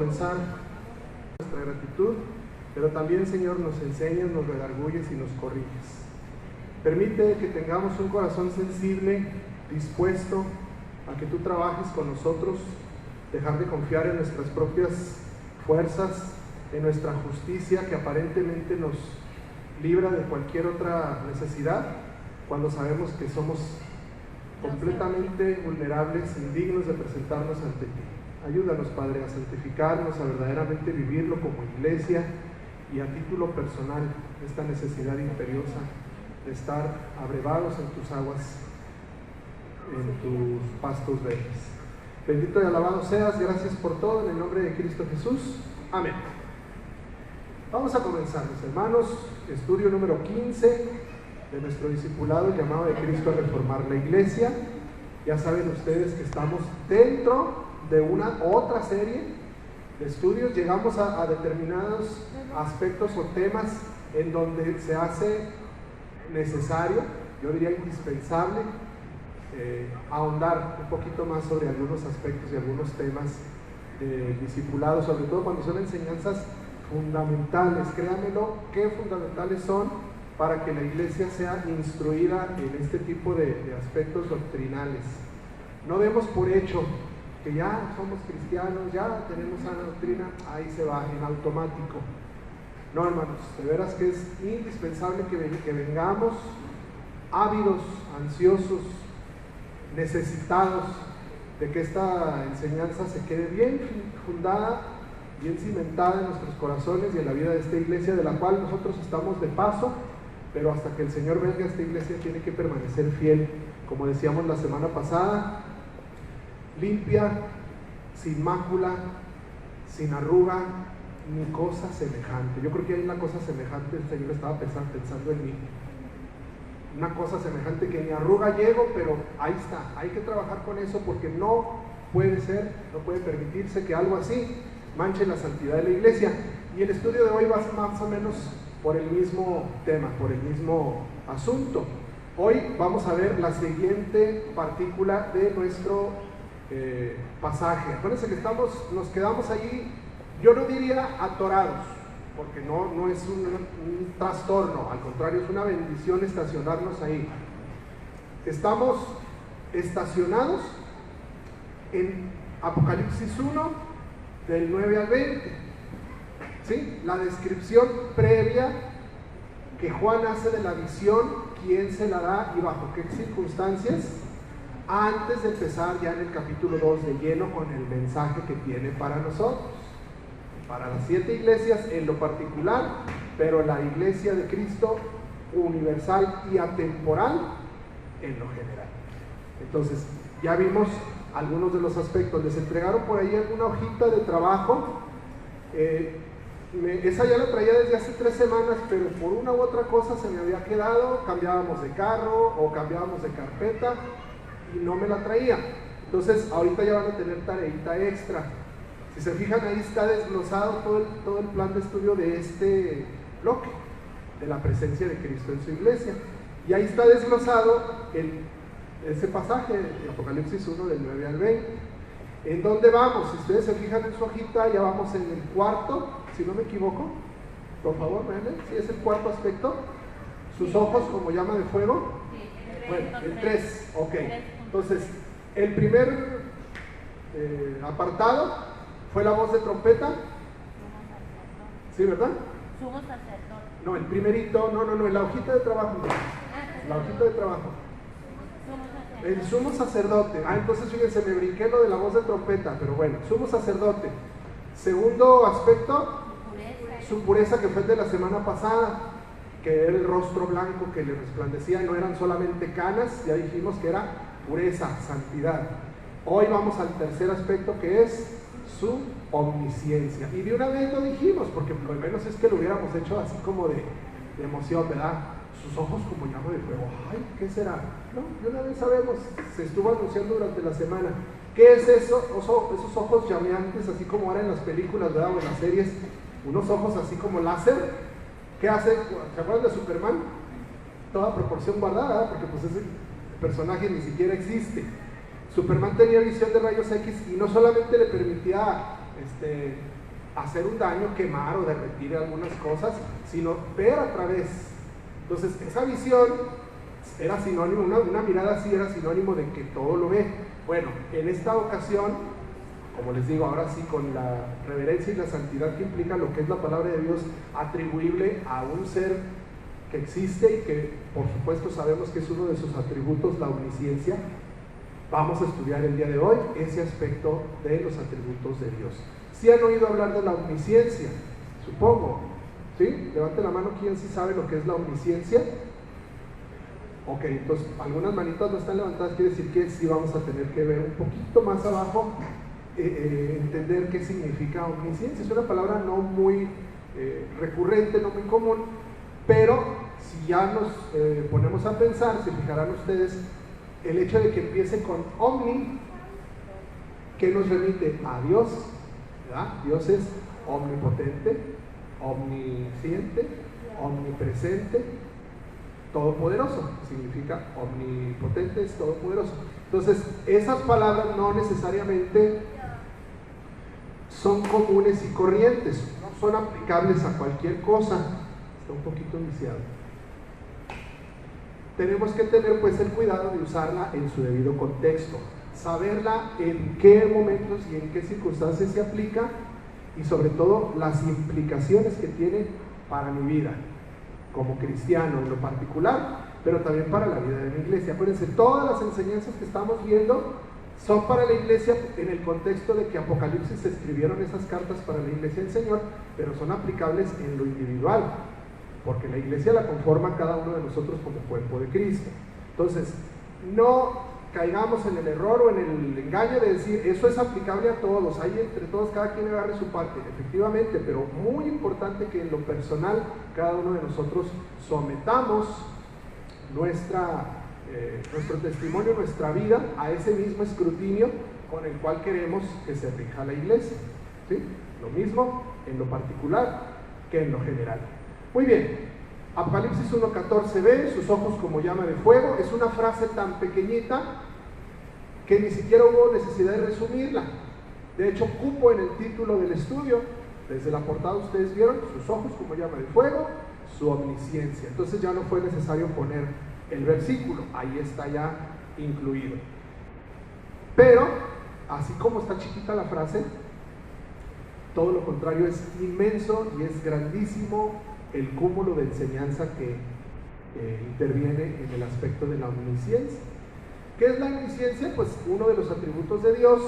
Comenzar nuestra gratitud, pero también, Señor, nos enseñas, nos redarguyes y nos corriges. Permite que tengamos un corazón sensible, dispuesto a que tú trabajes con nosotros, dejar de confiar en nuestras propias fuerzas, en nuestra justicia que aparentemente nos libra de cualquier otra necesidad, cuando sabemos que somos completamente vulnerables, indignos de presentarnos ante ti. Ayúdanos, Padre, a santificarnos, a verdaderamente vivirlo como iglesia y a título personal, esta necesidad imperiosa de estar abrevados en tus aguas, en tus pastos verdes. Bendito y alabado seas, gracias por todo, en el nombre de Cristo Jesús. Amén. Vamos a comenzar, mis hermanos, estudio número 15 de nuestro discipulado, el llamado de Cristo a reformar la iglesia. Ya saben ustedes que estamos dentro de una otra serie de estudios. Llegamos a determinados aspectos o temas en donde se hace necesario, yo diría indispensable, ahondar un poquito más sobre algunos aspectos y algunos temas de discipulado, sobre todo cuando son enseñanzas fundamentales. Créanmelo, qué fundamentales son para que la iglesia sea instruida en este tipo de aspectos doctrinales. No demos por hecho que ya somos cristianos, ya tenemos sana doctrina, ahí se va en automático. No, hermanos, de veras que es indispensable que vengamos ávidos, ansiosos, necesitados de que esta enseñanza se quede bien fundada, bien cimentada en nuestros corazones y en la vida de esta iglesia, de la cual nosotros estamos de paso, pero hasta que el Señor venga, esta iglesia tiene que permanecer fiel, como decíamos la semana pasada, limpia, sin mácula, sin arruga, ni cosa semejante. Yo creo que hay una cosa semejante, el Señor estaba pensando en mí. Una cosa semejante que ni arruga llego, pero ahí está. Hay que trabajar con eso porque no puede ser, no puede permitirse que algo así manche la santidad de la iglesia. Y el estudio de hoy va más o menos por el mismo tema, por el mismo asunto. Hoy vamos a ver la siguiente partícula de nuestro pasaje. Acuérdense que nos quedamos allí, yo no diría atorados, porque no es un trastorno, al contrario, es una bendición estacionarnos ahí. Estamos estacionados en Apocalipsis 1, del 9 al 20. ¿Sí? La descripción previa que Juan hace de la visión, quién se la da y bajo qué circunstancias, antes de empezar ya en el capítulo 2 de lleno con el mensaje que tiene para nosotros, para las 7 iglesias en lo particular, pero la iglesia de Cristo universal y atemporal en lo general. Entonces, ya vimos algunos de los aspectos. Les entregaron por ahí alguna hojita de trabajo, esa ya la traía desde hace 3 semanas, pero por una u otra cosa se me había quedado, cambiábamos de carro o cambiábamos de carpeta y no me la traía. Entonces ahorita ya van a tener tareita extra. Si se fijan, ahí está desglosado todo el plan de estudio de este bloque, de la presencia de Cristo en su iglesia. Y ahí está desglosado ese pasaje de Apocalipsis 1 del 9 al 20. ¿En dónde vamos? Si ustedes se fijan en su hojita, ya vamos en el cuarto, si no me equivoco. Por favor, vean, si es el cuarto aspecto. Sus ojos como llama de fuego. Bueno, el 3, ok. Entonces, el primer apartado fue la voz de trompeta. ¿Sí, verdad? Sumo sacerdote. No, el primerito, no, en la hojita de trabajo. La hojita de trabajo. El sumo sacerdote. Entonces fíjense, me brinqué lo de la voz de trompeta, pero bueno, sumo sacerdote. Segundo aspecto, su pureza, que fue el de la semana pasada, que era el rostro blanco que le resplandecía, no eran solamente canas, ya dijimos que era pureza, santidad. Hoy vamos al tercer aspecto, que es su omnisciencia. Y de una vez lo dijimos, porque lo menos es que lo hubiéramos hecho así como de emoción, ¿verdad? Sus ojos como llama de fuego. Ay, ¿qué será? No, de una vez sabemos, se estuvo anunciando durante la semana. ¿Qué es eso? Esos ojos llameantes, así como ahora en las películas, ¿verdad? O en las series, unos ojos así como láser. ¿Qué hace? ¿Se acuerdan de Superman? Toda proporción guardada, porque pues ese personaje ni siquiera existe. Superman tenía visión de rayos X y no solamente le permitía hacer un daño, quemar o derretir algunas cosas, sino ver a través. Entonces, esa visión era sinónimo, una mirada así era sinónimo de que todo lo ve. Bueno, en esta ocasión, como les digo, ahora sí, con la reverencia y la santidad que implica lo que es la palabra de Dios, atribuible a un ser que existe y que por supuesto sabemos que es uno de sus atributos, la omnisciencia. Vamos a estudiar el día de hoy ese aspecto de los atributos de Dios. ¿Sí han oído hablar de la omnisciencia? Supongo, ¿sí? Levante la mano quien sí sabe lo que es la omnisciencia. Ok, entonces algunas manitas no están levantadas, quiere decir que sí vamos a tener que ver un poquito más abajo, entender qué significa omnisciencia. Es una palabra no muy recurrente, no muy común, pero si ya nos ponemos a pensar, se fijarán ustedes, el hecho de que empiece con omni, ¿qué nos remite? A Dios, ¿verdad? Dios es omnipotente, omnisciente, omnipresente, todopoderoso, significa omnipotente, es todopoderoso. Entonces, esas palabras no necesariamente son comunes y corrientes, no son aplicables a cualquier cosa. Está un poquito viciado. Tenemos que tener pues el cuidado de usarla en su debido contexto, saberla en qué momentos y en qué circunstancias se aplica y sobre todo las implicaciones que tiene para mi vida como cristiano en lo particular, pero también para la vida de mi iglesia. Acuérdense, todas las enseñanzas que estamos viendo son para la iglesia en el contexto de que Apocalipsis se escribieron esas cartas para la iglesia del Señor, pero son aplicables en lo individual, porque la iglesia la conforma cada uno de nosotros como cuerpo de Cristo. Entonces, no caigamos en el error o en el engaño de decir eso es aplicable a todos, ahí entre todos cada quien agarre su parte. Efectivamente, pero muy importante que en lo personal cada uno de nosotros sometamos nuestro testimonio, nuestra vida a ese mismo escrutinio con el cual queremos que se rija la iglesia, ¿sí? Lo mismo en lo particular que en lo general. Muy bien, Apocalipsis 1:14b, sus ojos como llama de fuego, es una frase tan pequeñita que ni siquiera hubo necesidad de resumirla. De hecho, cupo en el título del estudio, desde la portada ustedes vieron, sus ojos como llama de fuego, su omnisciencia. Entonces ya no fue necesario poner el versículo, ahí está ya incluido. Pero, así como está chiquita la frase, todo lo contrario, es inmenso y es grandísimo el cúmulo de enseñanza que interviene en el aspecto de la omnisciencia. ¿Qué es la omnisciencia? Pues uno de los atributos de Dios,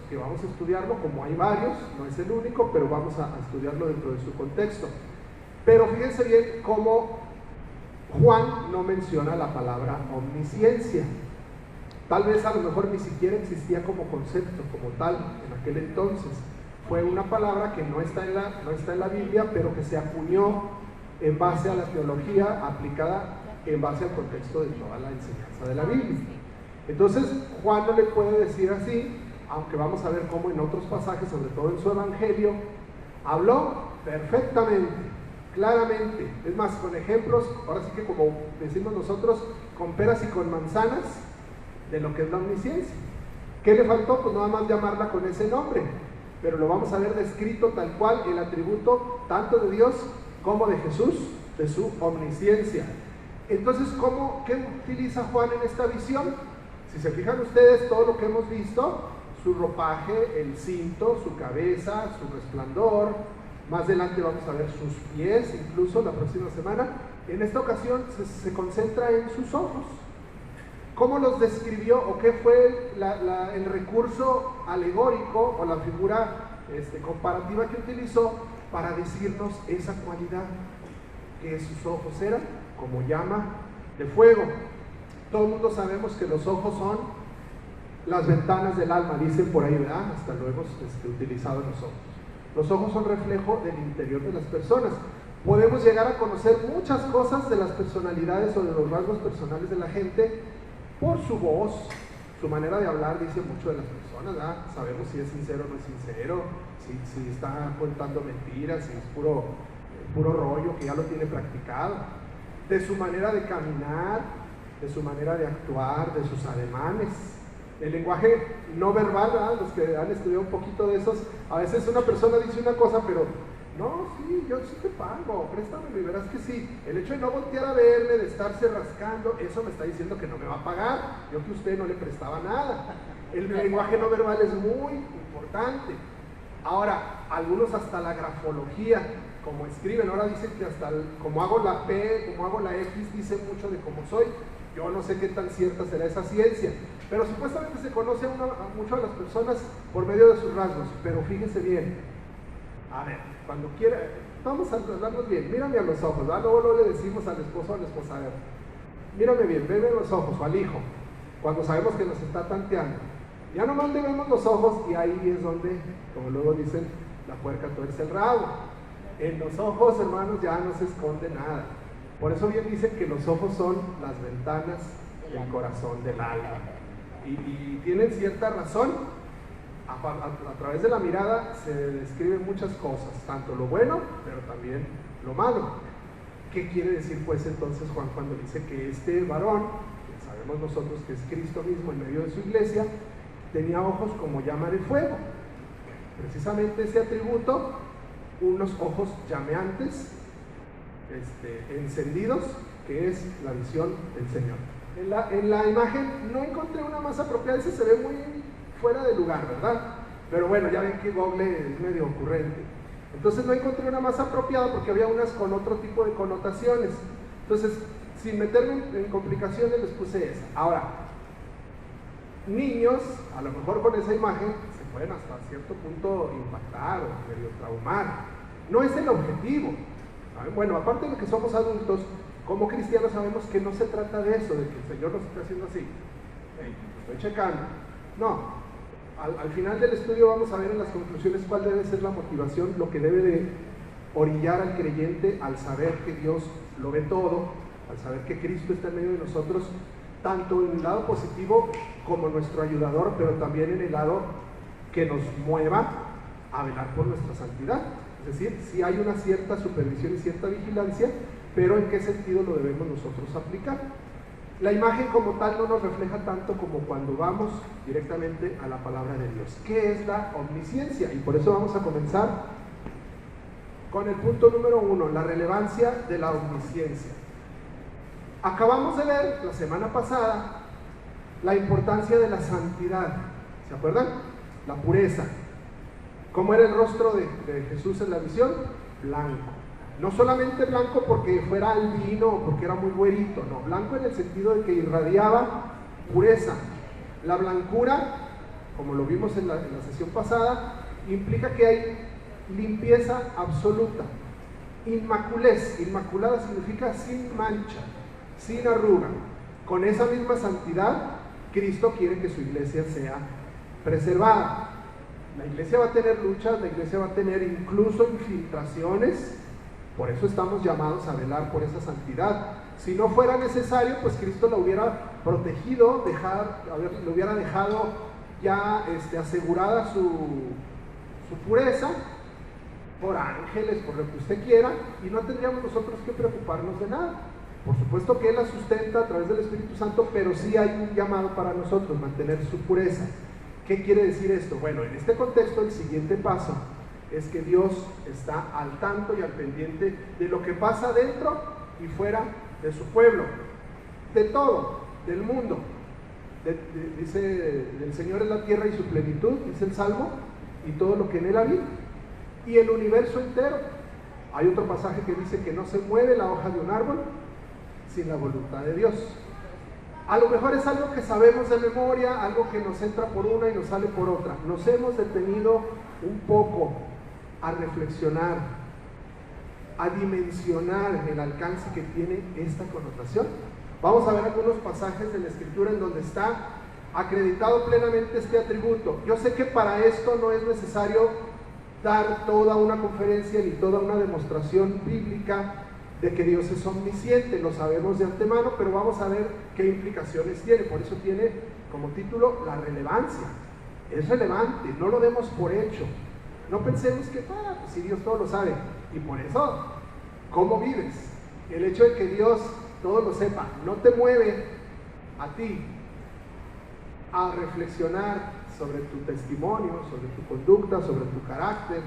que vamos a estudiarlo, como hay varios, no es el único, pero vamos a estudiarlo dentro de su contexto. Pero fíjense bien cómo Juan no menciona la palabra omnisciencia. Tal vez a lo mejor ni siquiera existía como concepto, como tal, en aquel entonces. Fue una palabra que no está en la Biblia, pero que se acuñó en base a la teología aplicada en base al contexto de toda la enseñanza de la Biblia. Entonces, Juan no le puede decir así, aunque vamos a ver cómo en otros pasajes, sobre todo en su evangelio, habló perfectamente, claramente, es más, con ejemplos, ahora sí que como decimos nosotros, con peras y con manzanas, de lo que es la omnisciencia. ¿Qué le faltó? Pues nada más llamarla con ese nombre, pero lo vamos a ver descrito tal cual, el atributo tanto de Dios como de Jesús, de su omnisciencia. Entonces, ¿qué utiliza Juan en esta visión? Si se fijan ustedes, todo lo que hemos visto, su ropaje, el cinto, su cabeza, su resplandor, más adelante vamos a ver sus pies, incluso la próxima semana. En esta ocasión se concentra en sus ojos. ¿Cómo los describió o qué fue el recurso alegórico o la figura comparativa que utilizó para decirnos esa cualidad? Que sus ojos eran como llama de fuego. Todo el mundo sabemos que los ojos son las ventanas del alma, dicen por ahí, ¿verdad? Hasta lo hemos utilizado nosotros. Los ojos son reflejo del interior de las personas. Podemos llegar a conocer muchas cosas de las personalidades o de los rasgos personales de la gente por su voz, su manera de hablar dice mucho de las personas, ¿verdad? Sabemos si es sincero o no es sincero, si está contando mentiras, si es puro rollo que ya lo tiene practicado, de su manera de caminar, de su manera de actuar, de sus ademanes, El lenguaje no verbal, ¿verdad? Los que han estudiado un poquito de esos, a veces una persona dice una cosa, pero no, sí, yo sí te pago, préstamelo y verás que sí. El hecho de no voltear a verme, de estarse rascando, eso me está diciendo que no me va a pagar, yo que usted no le prestaba nada. El lenguaje no verbal es muy importante. Ahora, algunos hasta la grafología, como escriben, ahora dicen que hasta como hago la P, como hago la X, dicen mucho de cómo soy. Yo no sé qué tan cierta será esa ciencia, pero supuestamente se conoce mucho a las personas por medio de sus rasgos. Pero fíjese bien, a ver, cuando quiera, vamos a hablarnos bien, mírame a los ojos, ¿verdad? Luego le decimos al esposo o a la esposa, a ver, mírame bien, veme a los ojos, o al hijo, cuando sabemos que nos está tanteando. Ya nomás le vemos los ojos y ahí es donde, como luego dicen, la puerca tuerce el rabo. En los ojos, hermanos, ya no se esconde nada. Por eso bien dicen que los ojos son las ventanas del corazón del alma. Y tienen cierta razón. A través de la mirada se describen muchas cosas, tanto lo bueno, pero también lo malo. ¿Qué quiere decir pues entonces Juan cuando dice que este varón, que sabemos nosotros que es Cristo mismo en medio de su iglesia, tenía ojos como llama de fuego? Precisamente ese atributo, unos ojos llameantes, encendidos, que es la visión del Señor. En la imagen no encontré una más apropiada, ese se ve muy fuera de lugar, ¿verdad? Pero bueno, ya ven que Google es medio ocurrente. Entonces no encontré una más apropiada porque había unas con otro tipo de connotaciones. Entonces, sin meterme en complicaciones, les puse esa. Ahora, niños, a lo mejor con esa imagen, se pueden hasta cierto punto impactar o medio traumar. No es el objetivo. ¿Saben? Bueno, aparte de que somos adultos, como cristianos sabemos que no se trata de eso, de que el Señor nos está haciendo así. Estoy checando. No. Al final del estudio vamos a ver en las conclusiones cuál debe ser la motivación, lo que debe de orillar al creyente al saber que Dios lo ve todo, al saber que Cristo está en medio de nosotros, tanto en el lado positivo como nuestro ayudador, pero también en el lado que nos mueva a velar por nuestra santidad. Es decir, si hay una cierta supervisión y cierta vigilancia, pero en qué sentido lo debemos nosotros aplicar. La imagen como tal no nos refleja tanto como cuando vamos directamente a la palabra de Dios. ¿Qué es la omnisciencia? Y por eso vamos a comenzar con el punto número 1, la relevancia de la omnisciencia. Acabamos de ver la semana pasada la importancia de la santidad. ¿Se acuerdan? La pureza. ¿Cómo era el rostro de Jesús en la visión? Blanco. No solamente blanco porque fuera albino o porque era muy güerito, no, blanco en el sentido de que irradiaba pureza. La blancura, como lo vimos en la sesión pasada, implica que hay limpieza absoluta. Inmaculez, inmaculada significa sin mancha, sin arruga. Con esa misma santidad, Cristo quiere que su iglesia sea preservada. La iglesia va a tener luchas, la iglesia va a tener incluso infiltraciones. Por eso estamos llamados a velar por esa santidad. Si no fuera necesario, pues Cristo la hubiera protegido, le hubiera dejado ya asegurada su pureza por ángeles, por lo que usted quiera, y no tendríamos nosotros que preocuparnos de nada. Por supuesto que Él la sustenta a través del Espíritu Santo, pero sí hay un llamado para nosotros, mantener su pureza. ¿Qué quiere decir esto? Bueno, en este contexto el siguiente paso es que Dios está al tanto y al pendiente de lo que pasa dentro y fuera de su pueblo, de todo, del mundo. Dice, el Señor es la tierra y su plenitud, dice el Salmo, y todo lo que en él habita, y el universo entero. Hay otro pasaje que dice que no se mueve la hoja de un árbol sin la voluntad de Dios. A lo mejor es algo que sabemos de memoria, algo que nos entra por una y nos sale por otra. Nos hemos detenido un poco a reflexionar, a dimensionar el alcance que tiene esta connotación. Vamos a ver algunos pasajes de la Escritura en donde está acreditado plenamente este atributo. Yo sé que para esto no es necesario dar toda una conferencia ni toda una demostración bíblica de que Dios es omnisciente, lo sabemos de antemano, pero vamos a ver qué implicaciones tiene. Por eso tiene como título la relevancia. Es relevante, no lo demos por hecho. No pensemos que, pues si Dios todo lo sabe. Y por eso, ¿cómo vives? El hecho de que Dios todo lo sepa, no te mueve a ti a reflexionar sobre tu testimonio, sobre tu conducta, sobre tu carácter,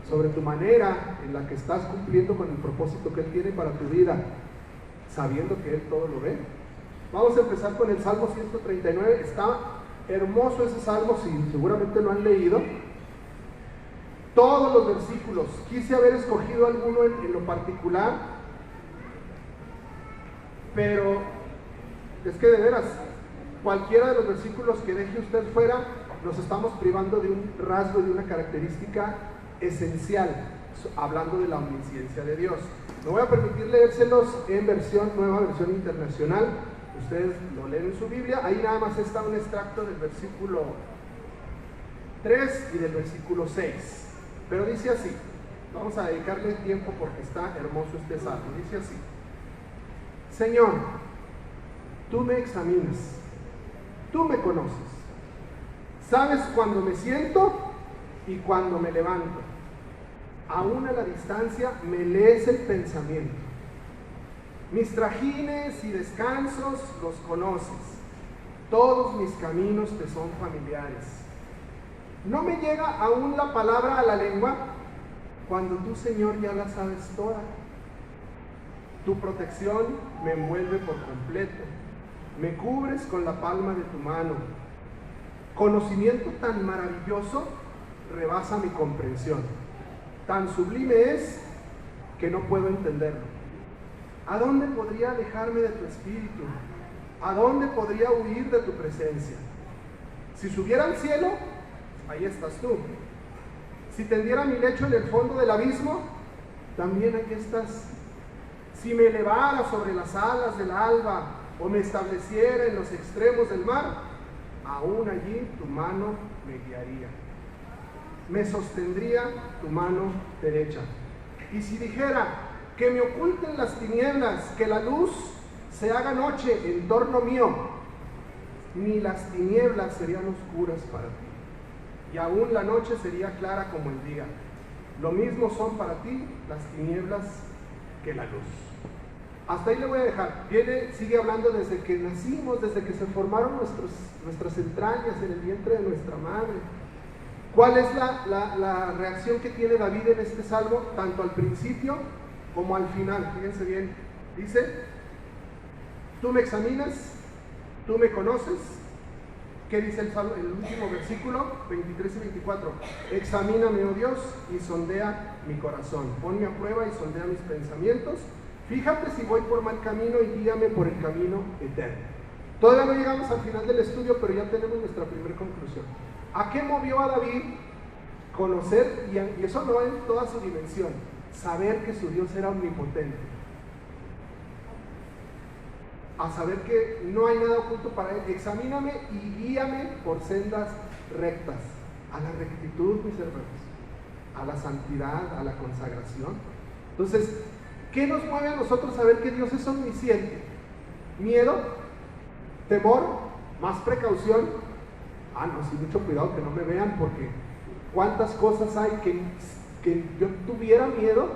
sobre tu manera en la que estás cumpliendo con el propósito que Él tiene para tu vida, sabiendo que Él todo lo ve. Vamos a empezar con el Salmo 139. Está hermoso ese salmo, si seguramente lo han leído. Todos los versículos, quise haber escogido alguno en lo particular, pero es que de veras, cualquiera de los versículos que deje usted fuera, nos estamos privando de un rasgo, de una característica esencial, hablando de la omnisciencia de Dios. Me voy a permitir leérselos en nueva versión internacional. Ustedes lo leen en su Biblia. Ahí nada más está un extracto del versículo 3 y del versículo 6. Pero dice así, vamos a dedicarle tiempo porque está hermoso este salmo. Dice así: Señor, tú me examinas, tú me conoces, sabes cuando me siento y cuando me levanto. Aún a la distancia me lees el pensamiento. Mis trajines y descansos los conoces. Todos mis caminos te son familiares. No me llega aún la palabra a la lengua cuando tú, Señor, ya la sabes toda. Tu protección me envuelve por completo. Me cubres con la palma de tu mano. Conocimiento tan maravilloso rebasa mi comprensión. Tan sublime es que no puedo entenderlo. ¿A dónde podría alejarme de tu espíritu? ¿A dónde podría huir de tu presencia? Si subiera al cielo, ahí estás tú. Si tendiera mi lecho en el fondo del abismo, también ahí estás. Si me elevara sobre las alas del alba o me estableciera en los extremos del mar, aún allí tu mano me guiaría. Me sostendría tu mano derecha. Y si dijera que me oculten las tinieblas, que la luz se haga noche en torno mío, ni las tinieblas serían oscuras para ti, y aún la noche sería clara como el día. Lo mismo son para ti las tinieblas que la luz. Hasta ahí le voy a dejar. Sigue hablando desde que nacimos, desde que se formaron nuestras entrañas en el vientre de nuestra madre. ¿Cuál es la reacción que tiene David en este salmo, tanto al principio como al final? Fíjense bien, dice: tú me examinas, tú me conoces. ¿Qué dice el último versículo? 23 y 24. Examíname, oh Dios, y sondea mi corazón. Ponme a prueba y sondea mis pensamientos. Fíjate si voy por mal camino y guíame por el camino eterno. Todavía no llegamos al final del estudio, pero ya tenemos nuestra primera conclusión. ¿A qué movió a David? Conocer, y eso no en toda su dimensión, saber que su Dios era omnipotente, a saber que no hay nada oculto para Él. Examíname y guíame por sendas rectas, a la rectitud, mis hermanos, a la santidad, a la consagración. Entonces, ¿qué nos mueve a nosotros saber que Dios es omnisciente? ¿Miedo? ¿Temor? ¿Más precaución? No, sí, mucho cuidado que no me vean, porque cuántas cosas hay que yo tuviera miedo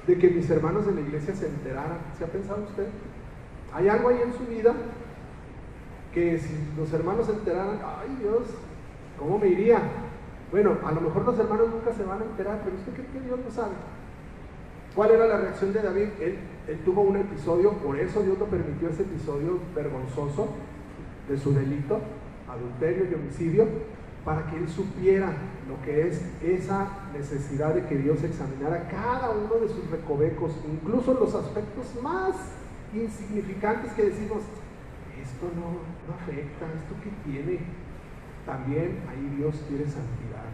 de que mis hermanos de la iglesia se enteraran. ¿Se ha pensado usted? ¿Hay algo ahí en su vida que si los hermanos se enteraran, ay Dios, ¿cómo me iría? Bueno, a lo mejor los hermanos nunca se van a enterar, pero ¿usted cree que Dios lo sabe? ¿Cuál era la reacción de David? Él tuvo un episodio, por eso Dios lo permitió, ese episodio vergonzoso de su delito, adulterio y homicidio, para que él supiera lo que es esa necesidad de que Dios examinara cada uno de sus recovecos, incluso los aspectos más insignificantes que decimos, esto no afecta, esto que tiene. También ahí Dios quiere santidad.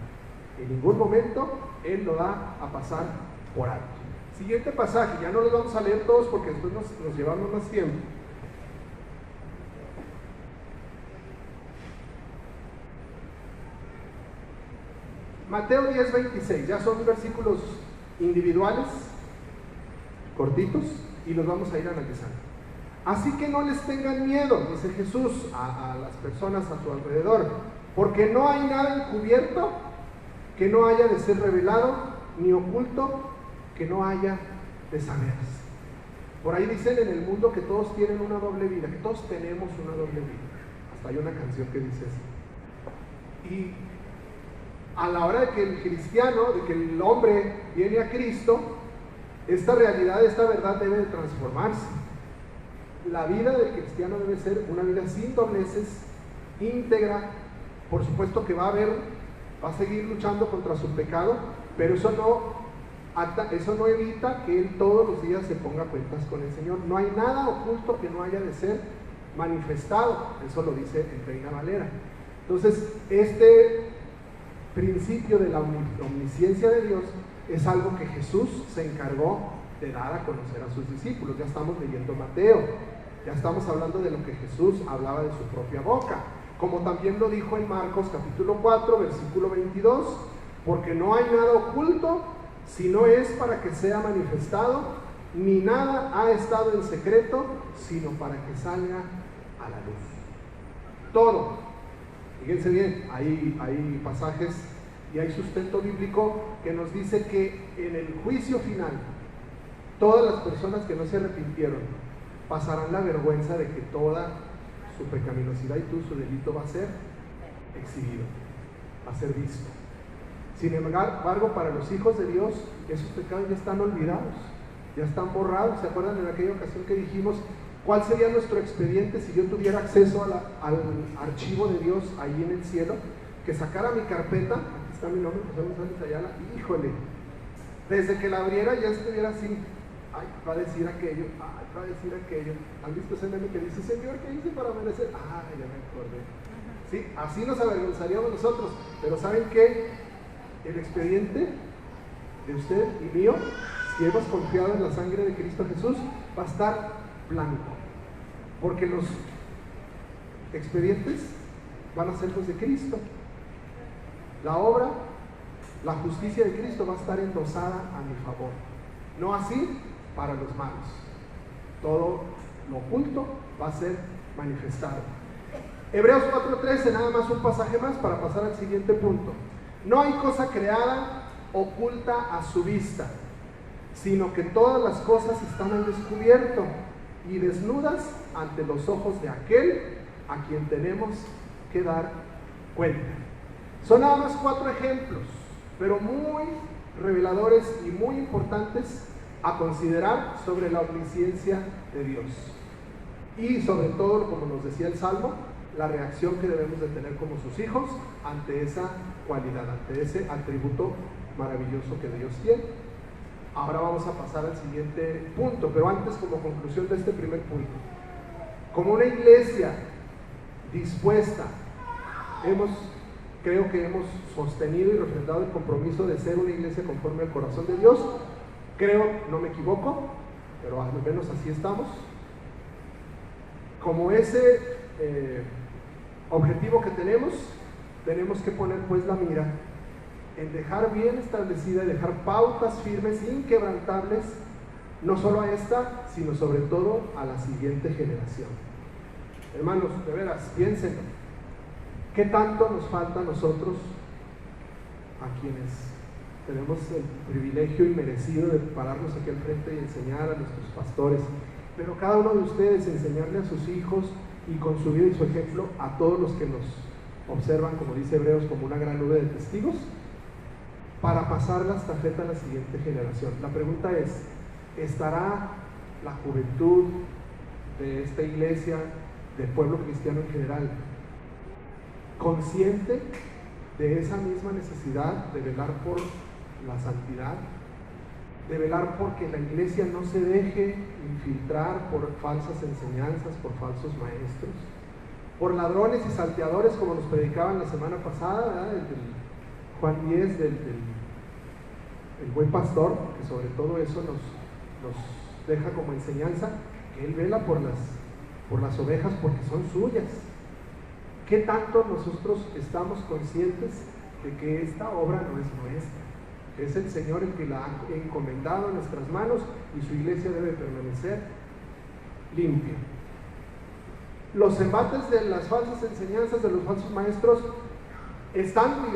En ningún momento Él lo da a pasar por alto. Siguiente pasaje, ya no los vamos a leer todos porque después nos llevamos más tiempo. Mateo 10:26, ya son versículos individuales, cortitos, y los vamos a ir analizando. Así que no les tengan miedo, dice Jesús a las personas a su alrededor, porque no hay nada encubierto que no haya de ser revelado, ni oculto que no haya de saberse. Por ahí dicen en el mundo que todos tienen una doble vida, que todos tenemos una doble vida. Hasta hay una canción que dice así. Y a la hora de que el cristiano, de que el hombre viene a Cristo, esta realidad, esta verdad debe de transformarse. La vida del cristiano debe ser una vida sin dobleces, íntegra. Por supuesto que va a seguir luchando contra su pecado, pero eso no evita que él todos los días se ponga cuentas con el Señor. No hay nada oculto que no haya de ser manifestado. Eso lo dice en Reina Valera. Entonces, este principio de la omnisciencia de Dios es algo que Jesús se encargó de dar a conocer a sus discípulos. Ya estamos leyendo Mateo, ya estamos hablando de lo que Jesús hablaba de su propia boca, como también lo dijo en Marcos capítulo 4 versículo 22, porque no hay nada oculto si no es para que sea manifestado, ni nada ha estado en secreto sino para que salga a la luz. Todo. Fíjense bien, hay pasajes y hay sustento bíblico que nos dice que en el juicio final todas las personas que no se arrepintieron pasarán la vergüenza de que toda su pecaminosidad y su delito va a ser exhibido, va a ser visto. Sin embargo, para los hijos de Dios, esos pecados ya están olvidados, ya están borrados. ¿Se acuerdan en aquella ocasión que dijimos cuál sería nuestro expediente si yo tuviera acceso al archivo de Dios ahí en el cielo? Que sacara mi carpeta, aquí está mi nombre, José González Ayala, híjole, desde que la abriera ya estuviera así, ay, va a decir aquello, ay, va a decir aquello. ¿Han visto ese meme que dice, Señor, qué hice para merecer? Ay, ya me acordé. Sí, así nos avergonzaríamos nosotros, pero ¿saben qué? El expediente de usted y mío, si hemos confiado en la sangre de Cristo Jesús, va a estar blanco, porque los expedientes van a ser los de Cristo. La obra, la justicia de Cristo va a estar endosada a mi favor, no así para los malos. Todo lo oculto va a ser manifestado. Hebreos 4:13, nada más un pasaje más para pasar al siguiente punto. No hay cosa creada oculta a su vista, sino que todas las cosas están al descubierto y desnudas ante los ojos de aquel a quien tenemos que dar cuenta. Son nada más 4 ejemplos, pero muy reveladores y muy importantes a considerar sobre la omnisciencia de Dios. Y sobre todo, como nos decía el Salmo, la reacción que debemos de tener como sus hijos ante esa cualidad, ante ese atributo maravilloso que Dios tiene. Ahora vamos a pasar al siguiente punto, pero antes, como conclusión de este primer punto, como una iglesia dispuesta, creo que hemos sostenido y refrendado el compromiso de ser una iglesia conforme al corazón de Dios. Creo, no me equivoco, pero al menos así estamos. Como ese objetivo que tenemos que poner pues la mira en dejar bien establecida, dejar pautas firmes, inquebrantables, no solo a esta, sino sobre todo a la siguiente generación. Hermanos, de veras, piénsenlo. ¿Qué tanto nos falta a nosotros, a quienes tenemos el privilegio inmerecido de pararnos aquí al frente y enseñar a nuestros pastores, pero cada uno de ustedes enseñarle a sus hijos y con su vida y su ejemplo a todos los que nos observan, como dice Hebreos, como una gran nube de testigos, para pasar la estafeta a la siguiente generación? La pregunta es, ¿estará la juventud de esta iglesia, del pueblo cristiano en general, consciente de esa misma necesidad de velar por la santidad, de velar porque la iglesia no se deje infiltrar por falsas enseñanzas, por falsos maestros, por ladrones y salteadores, como nos predicaban la semana pasada, ¿verdad? El Juan 10 del buen pastor, que sobre todo eso nos deja como enseñanza, que él vela por las ovejas porque son suyas. ¿Qué tanto nosotros estamos conscientes de que esta obra no es nuestra? Es el Señor el que la ha encomendado en nuestras manos y su iglesia debe permanecer limpia. Los embates de las falsas enseñanzas, de los falsos maestros, están,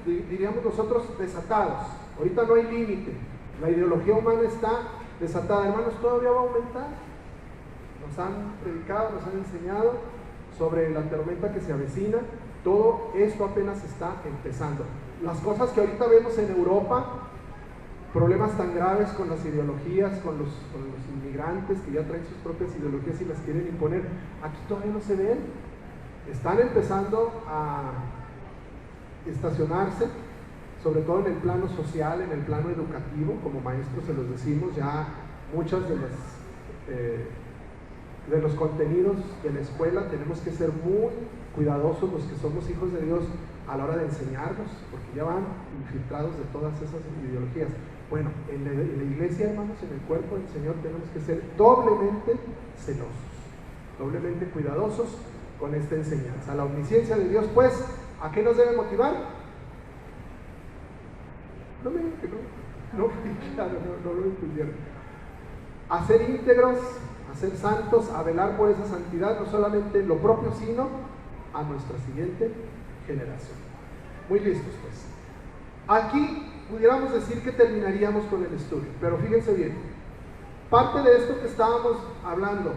diríamos nosotros, desatados. Ahorita no hay límite. La ideología humana está desatada. Hermanos, todavía va a aumentar. Nos han predicado, nos han enseñado sobre la tormenta que se avecina. Todo esto apenas está empezando. Las cosas que ahorita vemos en Europa, problemas tan graves con las ideologías, con los inmigrantes que ya traen sus propias ideologías y las quieren imponer, aquí todavía no se ven. Están empezando a estacionarse, sobre todo en el plano social, en el plano educativo. Como maestros se los decimos, ya muchas de los contenidos de la escuela tenemos que ser muy cuidadosos los que somos hijos de Dios a la hora de enseñarlos, porque ya van infiltrados de todas esas ideologías. Bueno, en la iglesia, hermanos, en el cuerpo del Señor tenemos que ser doblemente celosos, doblemente cuidadosos con esta enseñanza. La omnisciencia de Dios, pues, ¿a qué nos debe motivar? No me digan que no lo entendieron. A ser íntegros, a ser santos, a velar por esa santidad, no solamente en lo propio, sino a nuestra siguiente generación. Muy listos, pues. Aquí pudiéramos decir que terminaríamos con el estudio, pero fíjense bien, parte de esto que estábamos hablando,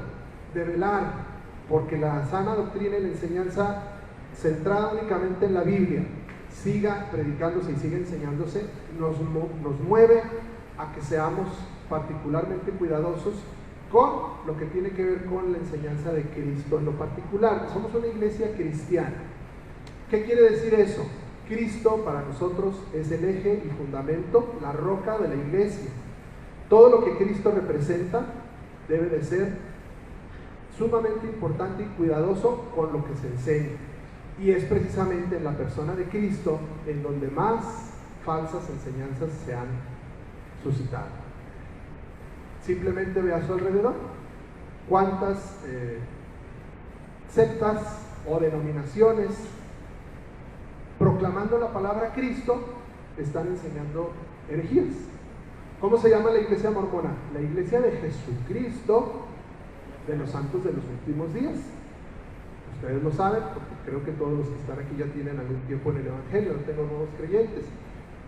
de velar porque la sana doctrina y la enseñanza centrada únicamente en la Biblia siga predicándose y siga enseñándose, nos mueve a que seamos particularmente cuidadosos con lo que tiene que ver con la enseñanza de Cristo en lo particular. Somos una iglesia cristiana. ¿Qué quiere decir eso? Cristo para nosotros es el eje y fundamento, la roca de la iglesia. Todo lo que Cristo representa debe de ser sumamente importante y cuidadoso con lo que se enseña. Y es precisamente en la persona de Cristo en donde más falsas enseñanzas se han suscitado. Simplemente ve a su alrededor cuántas sectas o denominaciones proclamando la palabra Cristo están enseñando herejías. ¿Cómo se llama la iglesia mormona? La iglesia de Jesucristo de los santos de los últimos días. Ustedes lo saben, porque creo que todos los que están aquí ya tienen algún tiempo en el Evangelio, no tengo nuevos creyentes.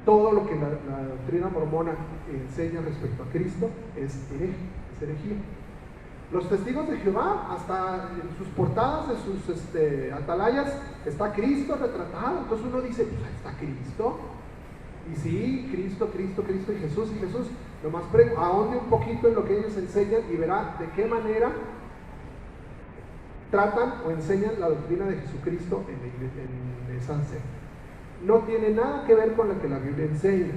Todo lo que la doctrina mormona enseña respecto a Cristo es herejía. Los testigos de Jehová, hasta en sus portadas de sus atalayas, está Cristo retratado. Entonces uno dice, pues ahí está Cristo. Y sí, Cristo y Jesús. Nomás ahonde un poquito en lo que ellos enseñan y verá de qué manera tratan o enseñan la doctrina de Jesucristo en esa secta. No tiene nada que ver con lo que la Biblia enseña.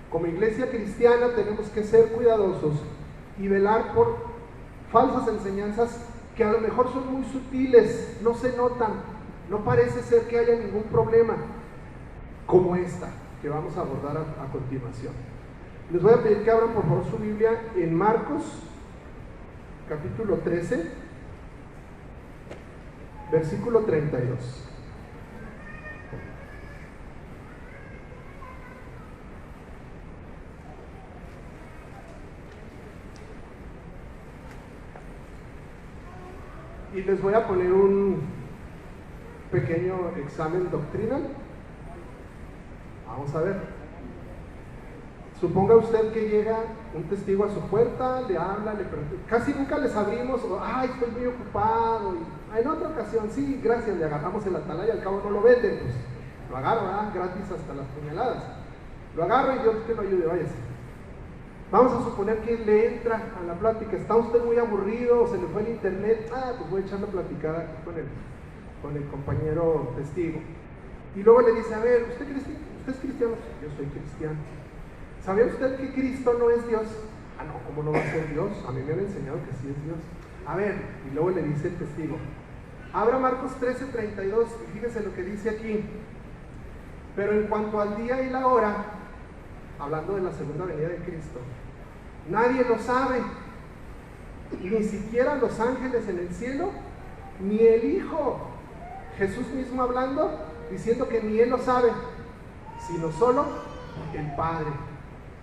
Como iglesia cristiana tenemos que ser cuidadosos y velar por falsas enseñanzas que a lo mejor son muy sutiles, no se notan, no parece ser que haya ningún problema, como esta que vamos a abordar a continuación. Les voy a pedir que abran por favor su Biblia en Marcos, capítulo 13, versículo 32. Y les voy a poner un pequeño examen doctrinal. Vamos a ver. Suponga usted que llega un testigo a su puerta, le habla, le pregunta, casi nunca les abrimos, o, ay, estoy muy ocupado, y en otra ocasión, sí, gracias, le agarramos el atalaya, al cabo no lo venden, pues lo agarro, gratis hasta las puñaladas, lo agarro y Dios que lo ayude, váyase. Vamos a suponer que le entra a la plática, está usted muy aburrido, o se le fue el internet, pues voy a echar la platicada aquí con el compañero testigo, y luego le dice, a ver, ¿usted es cristiano? Yo soy cristiano. ¿Sabía usted que Cristo no es Dios? No, ¿cómo no va a ser Dios? A mí me han enseñado que sí es Dios. A ver, y luego le dice el testigo, abra Marcos 13:32 y fíjese lo que dice aquí. Pero en cuanto al día y la hora, hablando de la segunda venida de Cristo, nadie lo sabe, ni siquiera los ángeles en el cielo, ni el Hijo. Jesús mismo hablando, diciendo que ni Él lo sabe, sino solo el Padre.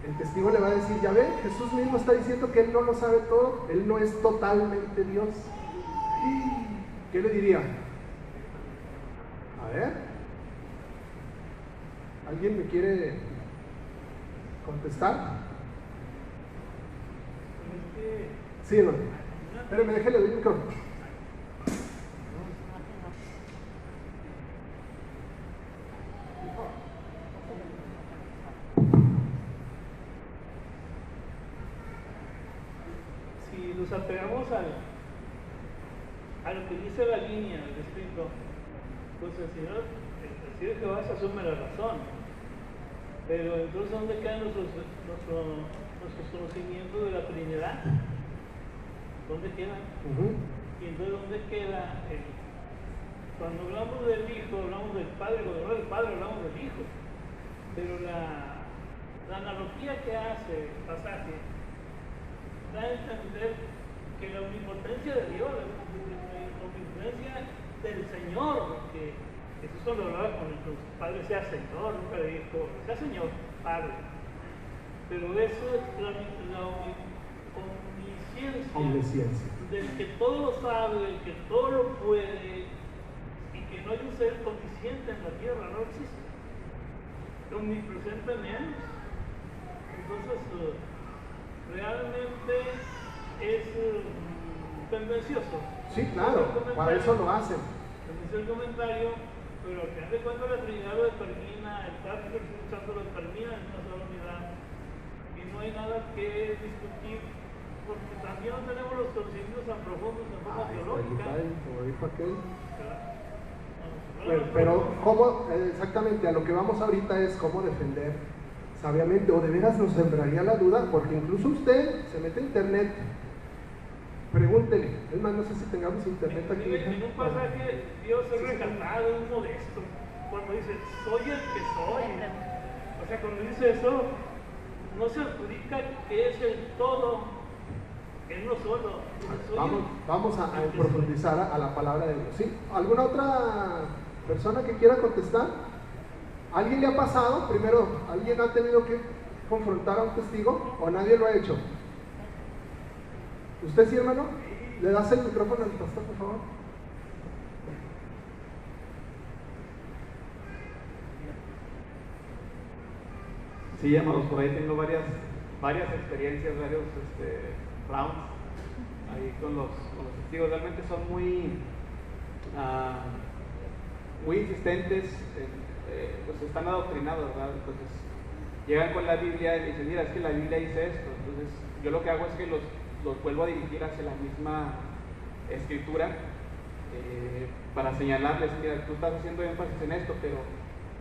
El testigo le va a decir, ya ven, Jesús mismo está diciendo que Él no lo sabe todo, Él no es totalmente Dios. ¿Qué le diría? A ver, ¿alguien me quiere contestar? Sí, hermano. Espérame, déjale el micrófono. nos apegamos a lo que dice la línea del escrito, pues el Señor, el Señor Jehová se asume la razón. Pero entonces, ¿dónde quedan nuestros conocimientos de la Trinidad? ¿Dónde quedan? Y entonces, ¿dónde queda cuando hablamos del Hijo, hablamos del Padre, cuando hablamos del Padre, hablamos del Hijo? Pero la analogía que hace el pasaje da a entender que la omnipotencia de Dios, la omnipotencia del Señor, porque Jesús cuando hablaba con el Padre sea Señor, nunca le dijo, sea Señor, Padre. Pero eso es la omnisciencia, del que todo lo sabe, del que todo lo puede, y que no hay un ser omnisciente en la tierra, no existe. Omnipresente menos. Entonces, realmente es tendencioso. Sí, claro, para eso lo hacen. Tendencioso el comentario, pero al final de cuentas la Trinidad lo determina, el Padre y el Espíritu Santo lo determina en una sola unidad. Y no hay nada que discutir, porque también no tenemos los conocimientos tan profundos en forma teológica. Como dijo aquel. Pero ¿cómo, exactamente, a lo que vamos ahorita es cómo defender sabiamente, o de veras nos sembraría la duda, porque incluso usted se mete a internet, pregúntele, es más, no sé si tengamos internet aquí. En un pasaje Dios es recatado, es modesto, cuando dice, soy el que soy. O sea, cuando dice eso, no se adjudica que es el todo, es no solo. Vamos a profundizar a la palabra de Dios. ¿Sí? ¿Alguna otra persona que quiera contestar? ¿Alguien le ha pasado? Primero, ¿alguien ha tenido que confrontar a un testigo o nadie lo ha hecho? ¿Usted sí, hermano? ¿Le das el micrófono al pastor, por favor? Sí, amados, por ahí tengo varias experiencias, varios rounds ahí con los testigos. Realmente son muy insistentes, pues están adoctrinados, ¿verdad? Entonces llegan con la Biblia y dicen, mira, es que la Biblia dice esto. Entonces yo lo que hago es que los vuelvo a dirigir hacia la misma escritura para señalarles, mira, tú estás haciendo énfasis en esto, pero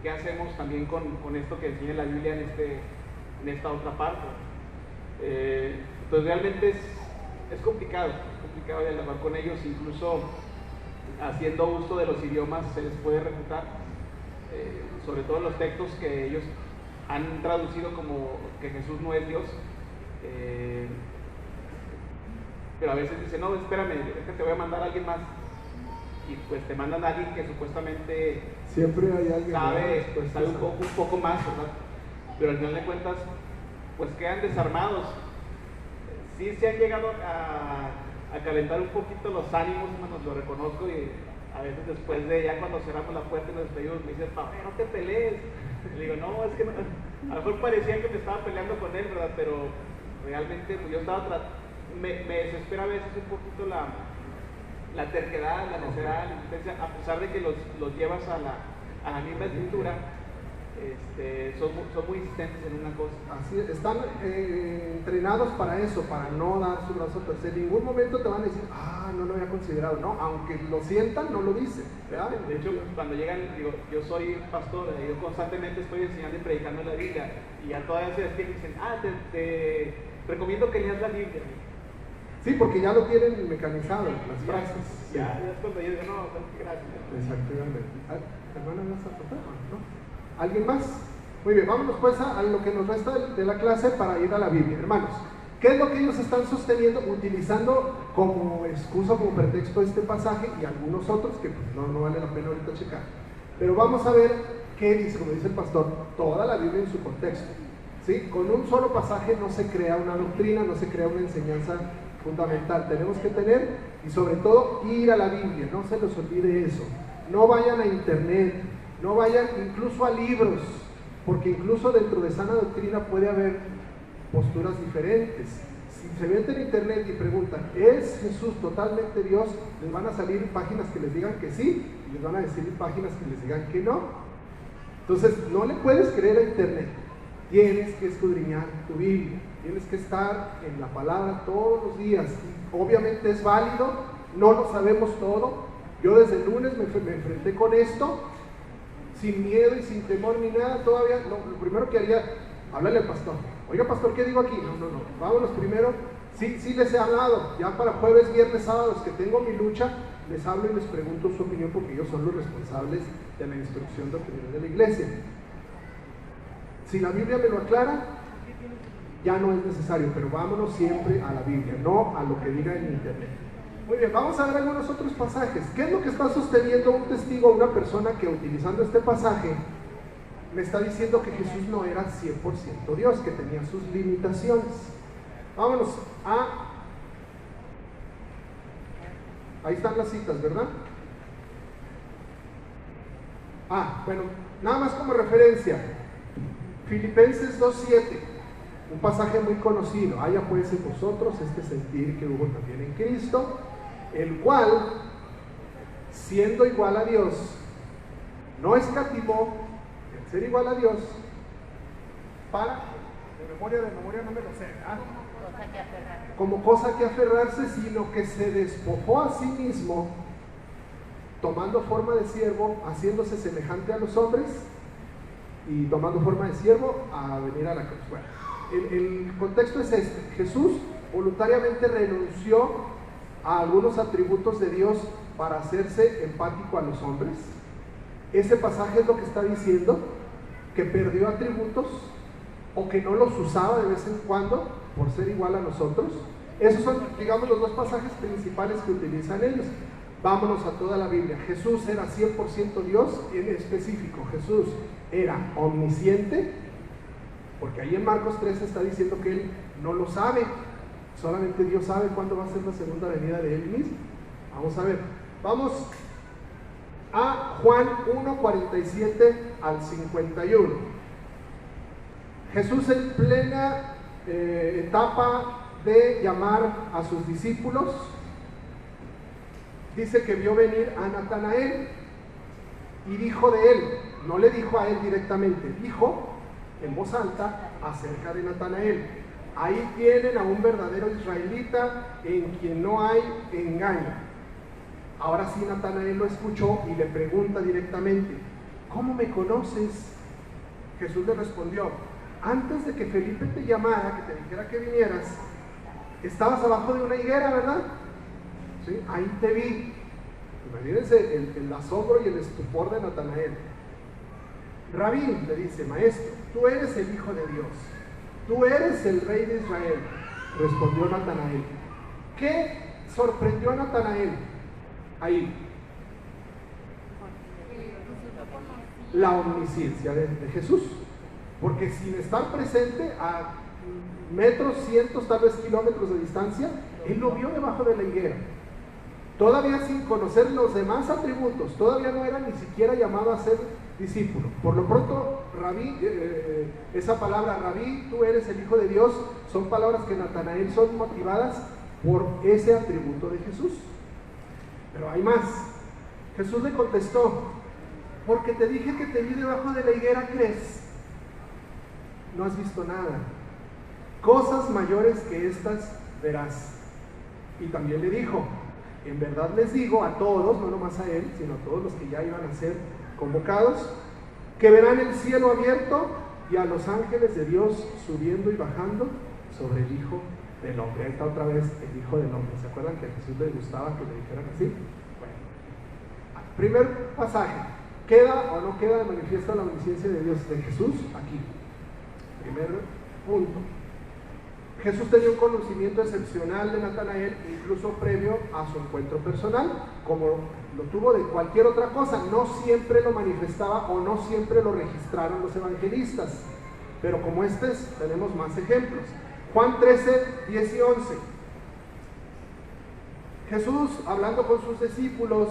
¿qué hacemos también con esto que enseña la Biblia en esta otra parte? Entonces realmente es complicado dialogar con ellos, incluso haciendo uso de los idiomas se les puede refutar, sobre todo los textos que ellos han traducido como que Jesús no es Dios, pero a veces dicen, no, espérame, te voy a mandar a alguien más, y pues te mandan a alguien que supuestamente siempre hay alguien sabe un poco más, ¿verdad? Pero al final de cuentas pues quedan desarmados. Sí se han llegado a calentar un poquito los ánimos, hermanos, lo reconozco, y a veces después de ya cuando cerramos la puerta y nos despedimos me dicen, papá, no te pelees. Le digo, no, es que no. A lo mejor parecía que me estaba peleando con él, ¿verdad? Pero realmente pues, yo estaba me desespera a veces un poquito la terquedad, la necedad, la insistencia, a pesar de que los llevas a la misma escritura, son muy insistentes en una cosa. Así es, están entrenados para eso, para no dar su brazo a torcer. En ningún momento te van a decir, no lo había considerado, no, aunque lo sientan, no lo dicen, ¿verdad? De hecho, cuando llegan, digo, yo soy pastor, yo constantemente estoy enseñando y predicando la Biblia, y ya todavía se despiden y dicen, te recomiendo que leas la Biblia. Sí, porque ya lo tienen mecanizado, las frases. Ya es cuando yo digo, no, gracias. Exactamente. ¿Hermana, vas a aportar? ¿No? ¿Alguien más? Muy bien, vámonos pues a lo que nos resta de la clase para ir a la Biblia. Hermanos, ¿qué es lo que ellos están sosteniendo, utilizando como excusa, como pretexto este pasaje y algunos otros que pues, no vale la pena ahorita checar? Pero vamos a ver qué dice, como dice el pastor, toda la Biblia en su contexto. ¿Sí? Con un solo pasaje no se crea una doctrina, no se crea una enseñanza fundamental. Tenemos que tener, y sobre todo, ir a la Biblia, no se les olvide eso. No vayan a internet, no vayan incluso a libros, porque incluso dentro de sana doctrina puede haber posturas diferentes. Si se meten en internet y preguntan, ¿es Jesús totalmente Dios? Les van a salir páginas que les digan que sí, y les van a decir páginas que les digan que no. Entonces, no le puedes creer a internet, tienes que escudriñar tu Biblia. tienes que estar en la palabra todos los días. Obviamente es válido, no lo sabemos todo. Yo desde el lunes me enfrenté con esto, sin miedo y sin temor ni nada. Todavía lo primero que haría, háblale al pastor. Oiga, pastor, ¿qué digo aquí? No, vámonos primero. Sí les he hablado, ya para jueves, viernes, sábados que tengo mi lucha, les hablo y les pregunto su opinión, porque ellos son los responsables de la instrucción doctrinal de la iglesia. Si la Biblia me lo aclara, ya no es necesario, pero vámonos siempre a la Biblia, no a lo que diga en internet. Muy bien, vamos a ver algunos otros pasajes. ¿Qué es lo que está sosteniendo un testigo, una persona que utilizando este pasaje me está diciendo que Jesús no era 100% Dios, que tenía sus limitaciones? Vámonos ahí están las citas, ¿verdad? Bueno, nada más como referencia, Filipenses 2:7, un pasaje muy conocido. Haya pues en vosotros este sentir que hubo también en Cristo, el cual, siendo igual a Dios, no escatimó el ser igual a Dios para, de memoria no me lo sé, ¿verdad? Como cosa que aferrarse, sino que se despojó a sí mismo, tomando forma de siervo, haciéndose semejante a los hombres, y tomando forma de siervo a venir a la cruz. Bueno, el contexto es este: Jesús voluntariamente renunció a algunos atributos de Dios para hacerse empático a los hombres. Ese pasaje es lo que está diciendo, que perdió atributos o que no los usaba de vez en cuando por ser igual a nosotros. Esos son, digamos, los dos pasajes principales que utilizan ellos. Vámonos a toda la Biblia. Jesús era 100% Dios. En específico, Jesús era omnisciente, porque ahí en Marcos 13 está diciendo que Él no lo sabe, solamente Dios sabe cuándo va a ser la segunda venida de Él mismo. Vamos a ver, vamos a Juan 1:47 al 51. Jesús, en plena etapa de llamar a sus discípulos, dice que vio venir a Natanael y dijo de él, no le dijo a él directamente, dijo en voz alta acerca de Natanael: ahí tienen a un verdadero israelita en quien no hay engaño. Ahora sí, Natanael lo escuchó y le pregunta directamente: ¿cómo me conoces? Jesús le respondió: antes de que Felipe te llamara, que te dijera que vinieras, estabas abajo de una higuera, ¿verdad? ¿Sí? Ahí te vi. Imagínense el asombro y el estupor de Natanael. Rabí, le dice: maestro, tú eres el Hijo de Dios, tú eres el Rey de Israel. Respondió Natanael. ¿Qué sorprendió a Natanael ahí? La omnisciencia de Jesús. Porque sin estar presente a metros, cientos, tal vez kilómetros de distancia, él lo vio debajo de la higuera. Todavía sin conocer los demás atributos, todavía no era ni siquiera llamado a ser discípulo. Por lo pronto, Rabí, esa palabra Rabí, tú eres el Hijo de Dios, son palabras que Natanael son motivadas por ese atributo de Jesús. Pero hay más. Jesús le contestó: porque te dije que te vi debajo de la higuera, ¿crees? No has visto nada. Cosas mayores que estas verás. Y también le dijo: en verdad les digo a todos, no nomás a él, sino a todos los que ya iban a ser convocados, que verán el cielo abierto y a los ángeles de Dios subiendo y bajando sobre el Hijo del Hombre. Ahí está otra vez el Hijo del Hombre. ¿Se acuerdan que a Jesús le gustaba que le dijeran así? Bueno, primer pasaje: ¿queda o no queda de manifiesto la omnisciencia de Dios de Jesús? Aquí. Primer punto. Jesús tenía un conocimiento excepcional de Natanael, incluso previo a su encuentro personal, como lo tuvo de cualquier otra cosa. No siempre lo manifestaba o no siempre lo registraron los evangelistas, pero como tenemos más ejemplos. Juan 13, 10 y 11. Jesús, hablando con sus discípulos,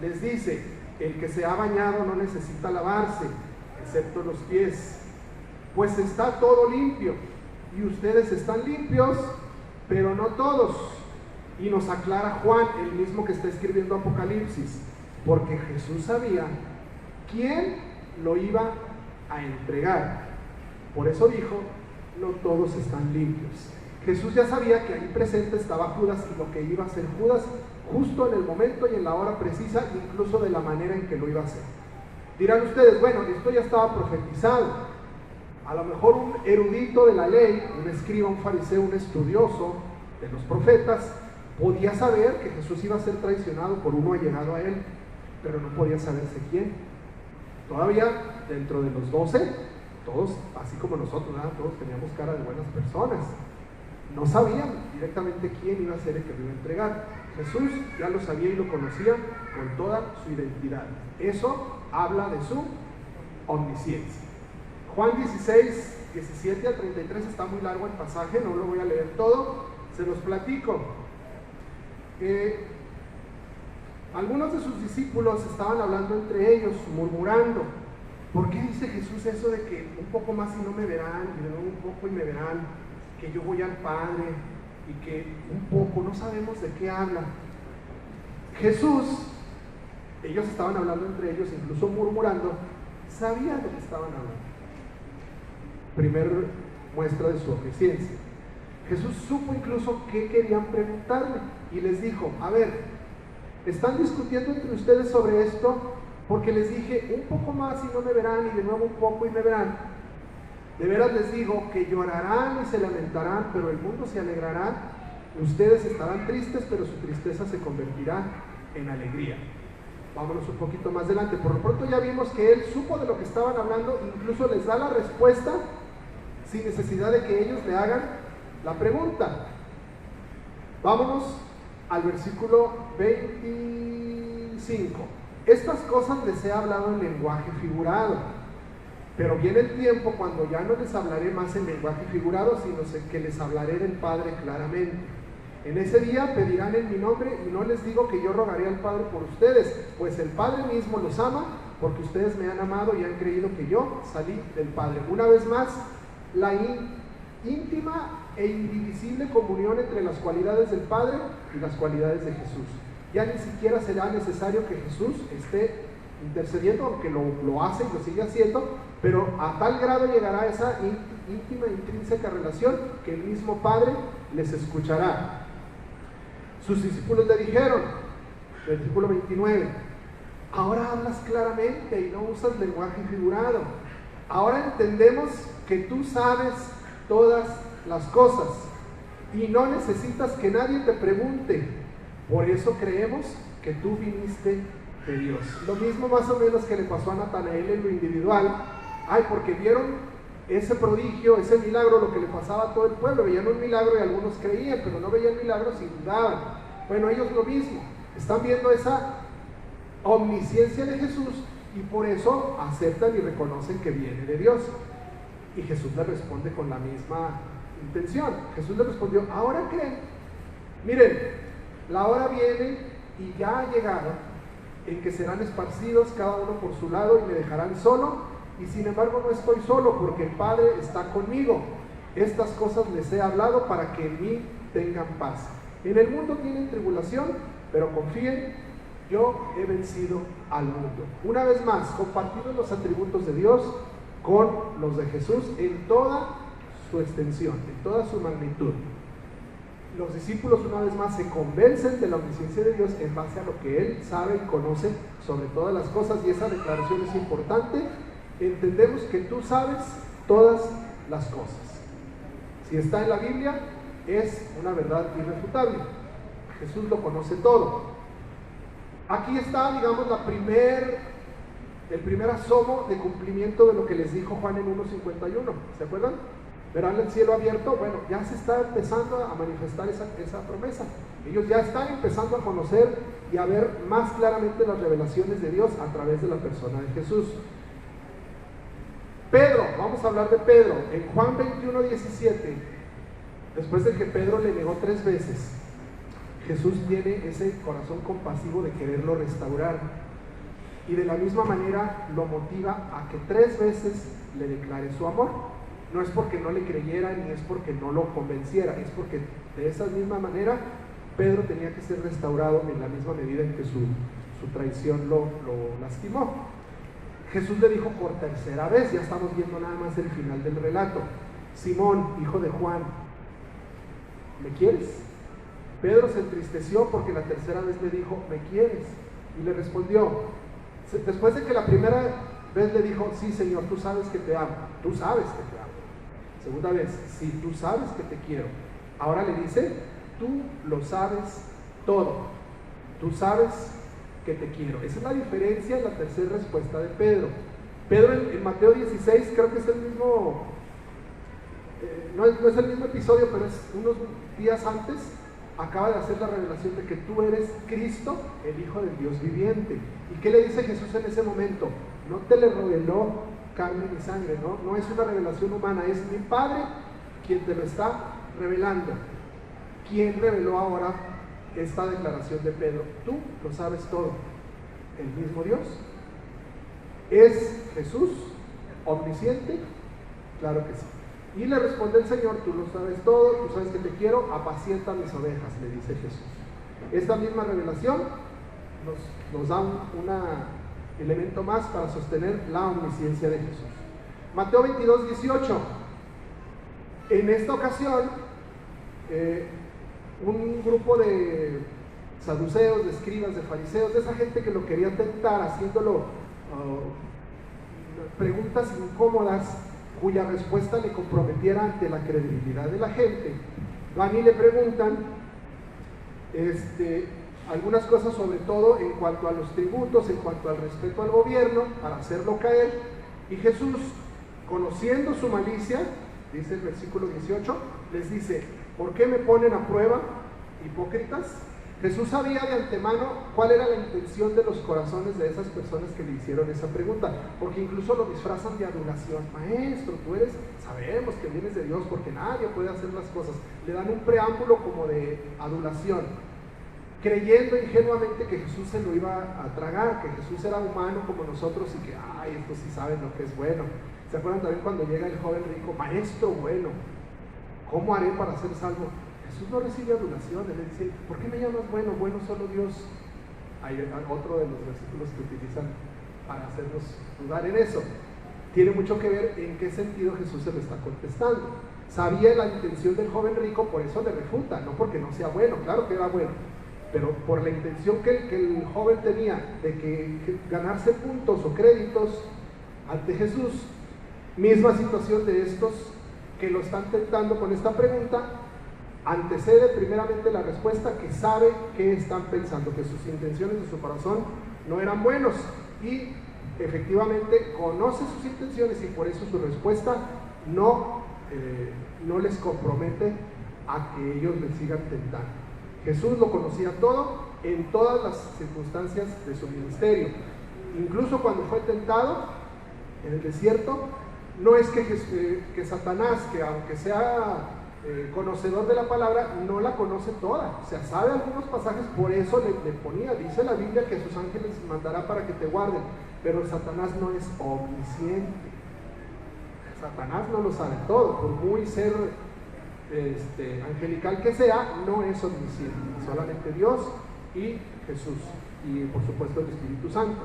les dice: el que se ha bañado no necesita lavarse, excepto los pies, pues está todo limpio, y ustedes están limpios, pero no todos. Y nos aclara Juan, el mismo que está escribiendo Apocalipsis, porque Jesús sabía quién lo iba a entregar. Por eso dijo: no todos están limpios. Jesús ya sabía que ahí presente estaba Judas y lo que iba a hacer Judas justo en el momento y en la hora precisa, incluso de la manera en que lo iba a hacer. Dirán ustedes, bueno, esto ya estaba profetizado. A lo mejor un erudito de la ley, un escriba, un fariseo, un estudioso de los profetas, podía saber que Jesús iba a ser traicionado por uno allegado a él, pero no podía saberse quién. Todavía dentro de los 12, todos, así como nosotros, ¿verdad? Todos teníamos cara de buenas personas. No sabían directamente quién iba a ser el que lo iba a entregar. Jesús ya lo sabía y lo conocía con toda su identidad. Eso habla de su omnisciencia. Juan 16, 17 al 33 está muy largo el pasaje, no lo voy a leer todo, se los platico. Algunos de sus discípulos estaban hablando entre ellos, murmurando. ¿Por qué dice Jesús eso de que un poco más y no me verán, y de nuevo un poco y me verán, que yo voy al Padre, y que un poco, no sabemos de qué habla? Jesús, ellos estaban hablando entre ellos, incluso murmurando, sabía de lo que estaban hablando. Primer muestra de su omnisciencia. Jesús supo incluso qué querían preguntarle y les dijo, a ver, están discutiendo entre ustedes sobre esto porque les dije un poco más y no me verán, y de nuevo un poco y me verán. De veras les digo que llorarán y se lamentarán, pero el mundo se alegrará. Ustedes estarán tristes, pero su tristeza se convertirá en alegría. Vámonos un poquito más adelante. Por lo pronto ya vimos que él supo de lo que estaban hablando, incluso les da la respuesta sin necesidad de que ellos le hagan la pregunta. Vámonos al versículo 25. Estas cosas les he hablado en lenguaje figurado, pero viene el tiempo cuando ya no les hablaré más en lenguaje figurado, sino que les hablaré del Padre claramente. En ese día pedirán en mi nombre, y no les digo que yo rogaré al Padre por ustedes, pues el Padre mismo los ama, porque ustedes me han amado y han creído que yo salí del Padre. Una vez más, la íntima e indivisible comunión entre las cualidades del Padre y las cualidades de Jesús. Ya ni siquiera será necesario que Jesús esté intercediendo, aunque lo hace y lo sigue haciendo, pero a tal grado llegará esa íntima e intrínseca relación que el mismo Padre les escuchará. Sus discípulos le dijeron, versículo 29, ahora hablas claramente y no usas lenguaje figurado. Ahora entendemos que tú sabes todas las cosas y no necesitas que nadie te pregunte. Por eso creemos que tú viniste de Dios. Lo mismo más o menos que le pasó a Natanael en lo individual. Ay, porque vieron ese prodigio, ese milagro, lo que le pasaba a todo el pueblo. Veían un milagro y algunos creían, pero no veían milagros y dudaban. Bueno, ellos lo mismo. Están viendo esa omnisciencia de Jesús y por eso aceptan y reconocen que viene de Dios. Y Jesús le responde con la misma intención. Jesús le respondió, ahora creen. Miren, la hora viene y ya ha llegado en que serán esparcidos cada uno por su lado y me dejarán solo, y sin embargo no estoy solo porque el Padre está conmigo. Estas cosas les he hablado para que en mí tengan paz. En el mundo tienen tribulación, pero confíen, yo he vencido al mundo. Una vez más, compartiendo los atributos de Dios con los de Jesús en toda su extensión, en toda su magnitud. Los discípulos una vez más se convencen de la omnisciencia de Dios en base a lo que Él sabe y conoce sobre todas las cosas, y esa declaración es importante. Entendemos que tú sabes todas las cosas. Si está en la Biblia, es una verdad irrefutable. Jesús lo conoce todo. Aquí está, digamos, el primer asomo de cumplimiento de lo que les dijo Juan en 1:51. ¿Se acuerdan? Verán el cielo abierto. Bueno, ya se está empezando a manifestar esa promesa. Ellos ya están empezando a conocer y a ver más claramente las revelaciones de Dios a través de la persona de Jesús. Pedro, vamos a hablar de Pedro. En Juan 21:17, después de que Pedro le negó 3 veces, Jesús tiene ese corazón compasivo de quererlo restaurar, y de la misma manera lo motiva a que 3 veces le declare su amor. No es porque no le creyera ni es porque no lo convenciera, es porque de esa misma manera Pedro tenía que ser restaurado en la misma medida en que su traición lo lastimó. Jesús le dijo por 3ª vez, ya estamos viendo nada más el final del relato, Simón, hijo de Juan, ¿me quieres? Pedro se entristeció porque la tercera vez le dijo, ¿me quieres? Y le respondió, después de que la primera vez le dijo, sí, Señor, tú sabes que te amo, tú sabes que te amo. Segunda vez, sí, tú sabes que te quiero. Ahora le dice, tú lo sabes todo, tú sabes que te quiero. Esa es la diferencia en la tercera respuesta de Pedro. Pedro en Mateo 16, creo que es el mismo, no es el mismo episodio, pero es unos días antes, acaba de hacer la revelación de que tú eres Cristo, el Hijo del Dios viviente. ¿Y qué le dice Jesús en ese momento? No te le reveló carne ni sangre, no es una revelación humana, es mi Padre quien te lo está revelando. ¿Quién reveló ahora esta declaración de Pedro? Tú lo sabes todo, el mismo Dios. ¿Es Jesús omnisciente? Claro que sí. Y le responde el Señor, tú lo sabes todo, tú sabes que te quiero, apacienta mis ovejas, le dice Jesús. Esta misma revelación nos da un elemento más para sostener la omnisciencia de Jesús. Mateo 22, 18. En esta ocasión, un grupo de saduceos, de escribas, de fariseos, de esa gente que lo quería tentar, haciéndolo preguntas incómodas, cuya respuesta le comprometiera ante la credibilidad de la gente, van y le preguntan algunas cosas, sobre todo en cuanto a los tributos, en cuanto al respeto al gobierno, para hacerlo caer. Y Jesús, conociendo su malicia, dice el versículo 18, les dice, ¿por qué me ponen a prueba, hipócritas? Jesús sabía de antemano cuál era la intención de los corazones de esas personas que le hicieron esa pregunta, porque incluso lo disfrazan de adulación. Maestro, sabemos que vienes de Dios, porque nadie puede hacer las cosas. Le dan un preámbulo como de adulación, creyendo ingenuamente que Jesús se lo iba a tragar, que Jesús era humano como nosotros y que, estos sí saben lo que es bueno. ¿Se acuerdan también cuando llega el joven rico? Maestro bueno, ¿cómo haré para ser salvo? Jesús no recibe adulación, él le dice, ¿por qué me llamas bueno? Bueno solo Dios. Hay otro de los versículos que utilizan para hacernos dudar en eso. Tiene mucho que ver en qué sentido Jesús se lo está contestando. Sabía la intención del joven rico, por eso le refuta, no porque no sea bueno, claro que era bueno, pero por la intención que el joven tenía de que ganarse puntos o créditos ante Jesús. Misma situación de estos que lo están tentando con esta pregunta. Antecede primeramente la respuesta, que sabe qué están pensando, que sus intenciones de su corazón no eran buenos, y efectivamente conoce sus intenciones, y por eso su respuesta no les compromete a que ellos le sigan tentando. Jesús lo conocía todo en todas las circunstancias de su ministerio. Incluso cuando fue tentado en el desierto, no es que Satanás, que aunque sea conocedor de la palabra, no la conoce toda, o sea, sabe algunos pasajes, por eso le ponía, dice la Biblia que sus ángeles mandará para que te guarden, pero Satanás no es omnisciente. Satanás no lo sabe todo, por muy ser angelical que sea, no es omnisciente, solamente Dios y Jesús, y por supuesto el Espíritu Santo.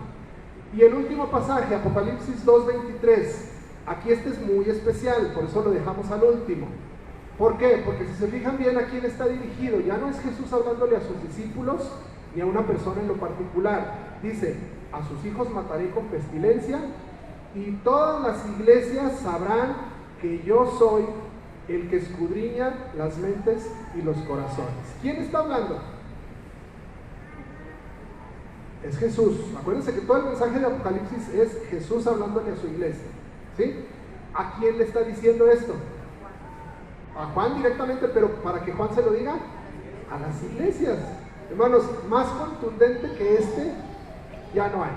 Y el último pasaje, Apocalipsis 2:23, aquí es muy especial, por eso lo dejamos al último. ¿Por qué? Porque si se fijan bien, ¿a quién está dirigido? Ya no es Jesús hablándole a sus discípulos ni a una persona en lo particular. Dice, a sus hijos mataré con pestilencia, y todas las iglesias sabrán que yo soy el que escudriña las mentes y los corazones. ¿Quién está hablando? Es Jesús. Acuérdense que todo el mensaje de Apocalipsis es Jesús hablándole a su iglesia, ¿sí? ¿A quién le está diciendo esto? A Juan directamente, pero para que Juan se lo diga, a las iglesias. Hermanos, más contundente que ya no hay,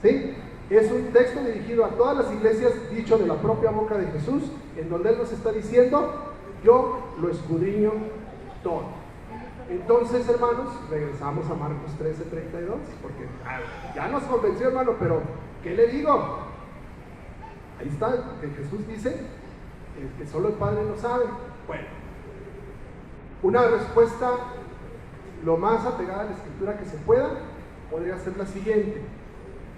¿sí? Es un texto dirigido a todas las iglesias, dicho de la propia boca de Jesús, en donde Él nos está diciendo, yo lo escudriño todo. Entonces, hermanos, regresamos a Marcos 13:32, porque ya nos convenció, hermano, pero ¿qué le digo? Ahí está, que Jesús dice que solo el Padre lo sabe. Bueno, una respuesta lo más apegada a la Escritura que se pueda podría ser la siguiente.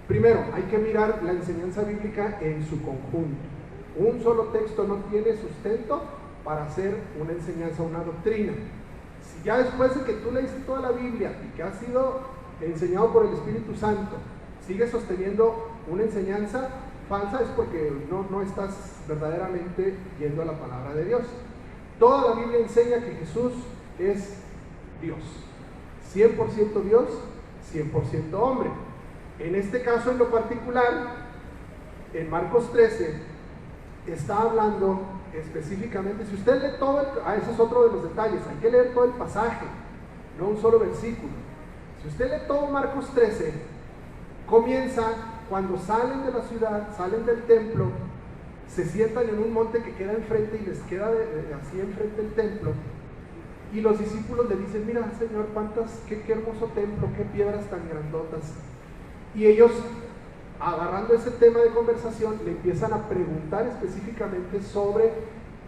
Primero, hay que mirar la enseñanza bíblica en su conjunto. Un solo texto no tiene sustento para hacer una enseñanza, una doctrina. Si ya después de que tú leíste toda la Biblia y que has sido enseñado por el Espíritu Santo, sigues sosteniendo una enseñanza falsa, es porque no estás verdaderamente yendo a la palabra de Dios. Toda la Biblia enseña que Jesús es Dios, 100% Dios, 100% hombre. En este caso en lo particular, en Marcos 13, está hablando específicamente, si usted lee todo, ese es otro de los detalles, hay que leer todo el pasaje, no un solo versículo. Si usted lee todo Marcos 13, comienza cuando salen de la ciudad, salen del templo, se sientan en un monte que queda enfrente y les queda así enfrente el templo, y los discípulos le dicen, mira Señor, qué hermoso templo, qué piedras tan grandotas. Y ellos, agarrando ese tema de conversación, le empiezan a preguntar específicamente sobre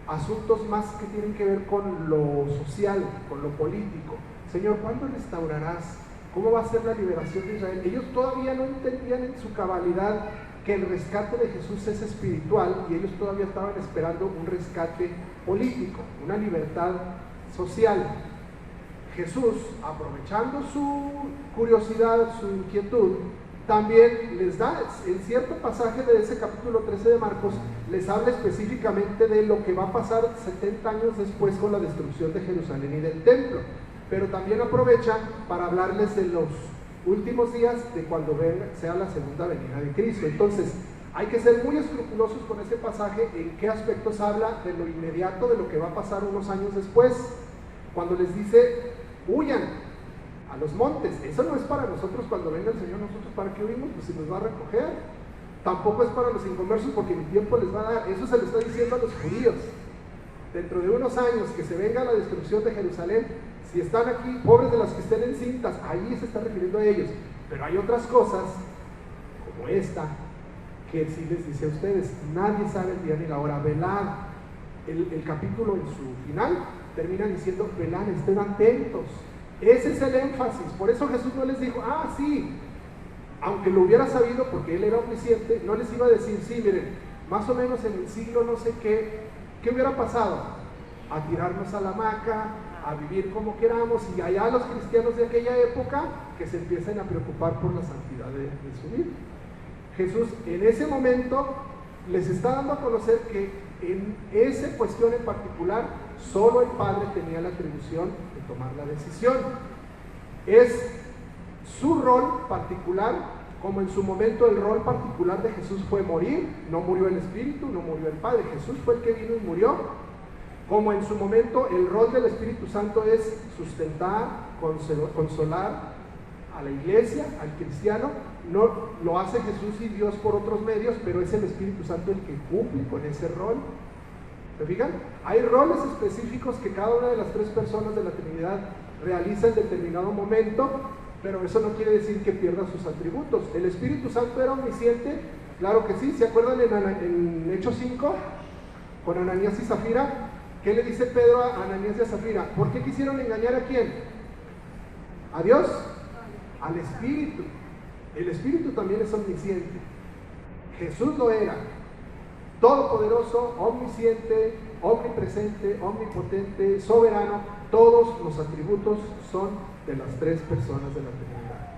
asuntos más que tienen que ver con lo social, con lo político. Señor, ¿cuándo restaurarás? ¿Cómo va a ser la liberación de Israel? Ellos todavía no entendían en su cabalidad que el rescate de Jesús es espiritual, y ellos todavía estaban esperando un rescate político, una libertad social. Jesús, aprovechando su curiosidad, su inquietud, también les da, en cierto pasaje de ese capítulo 13 de Marcos, les habla específicamente de lo que va a pasar 70 años después con la destrucción de Jerusalén y del templo, pero también aprovecha para hablarles de los últimos días, de cuando sea la segunda venida de Cristo. Entonces, hay que ser muy escrupulosos con ese pasaje, en qué aspectos habla de lo inmediato, de lo que va a pasar unos años después, cuando les dice, huyan a los montes. Eso no es para nosotros cuando venga el Señor. Nosotros, ¿para qué huimos? Pues si nos va a recoger. Tampoco es para los inconversos, porque mi tiempo les va a dar. Eso se lo está diciendo a los judíos. Dentro de unos años que se venga la destrucción de Jerusalén, si están aquí, pobres de las que estén encintas, ahí se está refiriendo a ellos. Pero hay otras cosas, como esta, que sí les dice a ustedes, nadie sabe el día ni la hora. Velad. El capítulo en su final termina diciendo, velad, estén atentos. Ese es el énfasis. Por eso Jesús no les dijo, sí, aunque lo hubiera sabido, porque él era omnisciente, no les iba a decir, sí, miren, más o menos en el siglo no sé ¿qué hubiera pasado? A tirarnos a la hamaca, a vivir como queramos, y allá los cristianos de aquella época que se empiecen a preocupar por la santidad de su vida. Jesús en ese momento les está dando a conocer que en esa cuestión en particular solo el Padre tenía la atribución de tomar la decisión. Es su rol particular, como en su momento el rol particular de Jesús fue morir. No murió el Espíritu, no murió el Padre, Jesús fue el que vino y murió. Como en su momento el rol del Espíritu Santo es sustentar, consolar a la iglesia, al cristiano. No lo hace Jesús y Dios por otros medios, pero es el Espíritu Santo el que cumple con ese rol. ¿Se fijan? Hay roles específicos que cada una de las tres personas de la Trinidad realiza en determinado momento, pero eso no quiere decir que pierda sus atributos. El Espíritu Santo era omnisciente, claro que sí. ¿Se acuerdan en Hechos 5? Con Ananías y Zafira, ¿qué le dice Pedro a Ananías y a Zafira? ¿Por qué quisieron engañar a quién? ¿A Dios? Al Espíritu. El Espíritu también es omnisciente. Jesús lo era. Todopoderoso, omnisciente, omnipresente, omnipotente, soberano. Todos los atributos son de las tres personas de la Trinidad.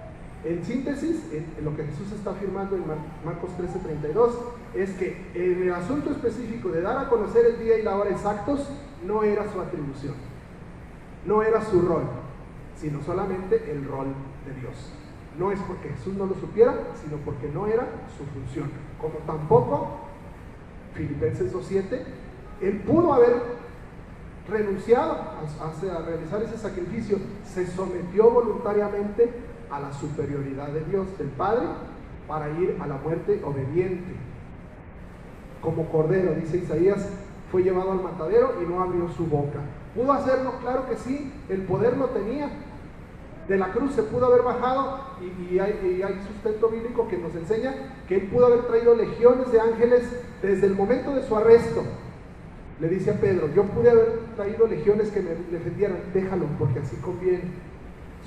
En síntesis, en lo que Jesús está afirmando en Marcos 13:32 es que en el asunto específico de dar a conocer el día y la hora exactos no era su atribución, no era su rol, sino solamente el rol de Dios. No es porque Jesús no lo supiera, sino porque no era su función. Como tampoco, Filipenses 2:7, él pudo haber renunciado a realizar ese sacrificio, se sometió voluntariamente a la superioridad de Dios, del Padre, para ir a la muerte obediente. Como cordero, dice Isaías, fue llevado al matadero y no abrió su boca. ¿Pudo hacerlo? Claro que sí, el poder lo tenía. De la cruz se pudo haber bajado, y hay sustento bíblico que nos enseña que él pudo haber traído legiones de ángeles desde el momento de su arresto. Le dice a Pedro, yo pude haber traído legiones que me defendieran, déjalo, porque así conviene.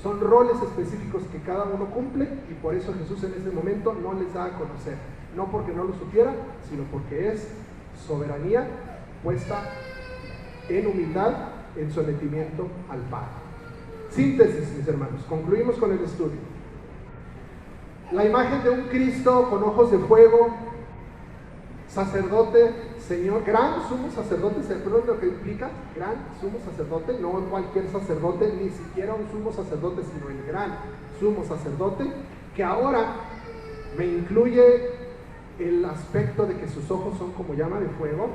Son roles específicos que cada uno cumple, y por eso Jesús en ese momento no les da a conocer, no porque no lo supiera, sino porque es soberanía puesta en humildad, en sometimiento al Padre. Síntesis, mis hermanos, concluimos con el estudio. La imagen de un Cristo con ojos de fuego, sacerdote, Señor, gran sumo sacerdote, ¿se acuerdan lo que implica? Gran sumo sacerdote, no cualquier sacerdote, ni siquiera un sumo sacerdote, sino el gran sumo sacerdote, que ahora me incluye el aspecto de que sus ojos son como llama de fuego.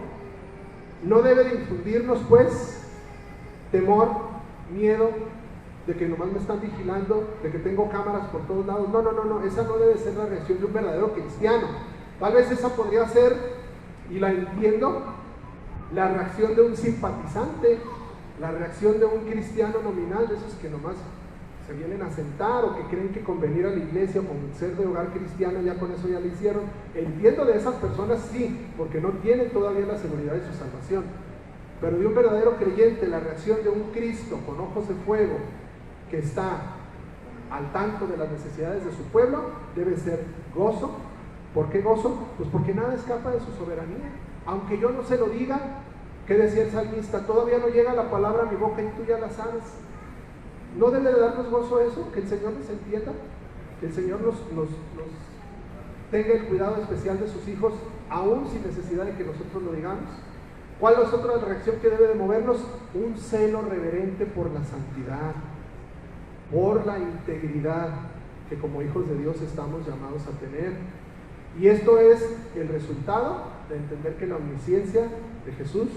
No debe de infundirnos pues temor, miedo de que nomás me están vigilando, de que tengo cámaras por todos lados. No, esa no debe ser la reacción de un verdadero cristiano. Tal vez esa podría ser, y la entiendo, la reacción de un simpatizante, la reacción de un cristiano nominal, de esos que nomás se vienen a sentar o que creen que con venir a la iglesia o con ser de hogar cristiano ya con eso ya lo hicieron. Entiendo de esas personas, sí, porque no tienen todavía la seguridad de su salvación. Pero de un verdadero creyente, la reacción de un Cristo con ojos de fuego que está al tanto de las necesidades de su pueblo debe ser gozo. ¿Por qué gozo? Pues porque nada escapa de su soberanía. Aunque yo no se lo diga, ¿qué decía el salmista? Todavía no llega la palabra a mi boca y tú ya la sabes. ¿No debe de darnos gozo eso? Que el Señor nos entienda, que el Señor nos tenga el cuidado especial de sus hijos, aún sin necesidad de que nosotros lo digamos. ¿Cuál es otra reacción que debe de movernos? Un celo reverente por la santidad, por la integridad que como hijos de Dios estamos llamados a tener. Y esto es el resultado de entender que la omnisciencia de Jesús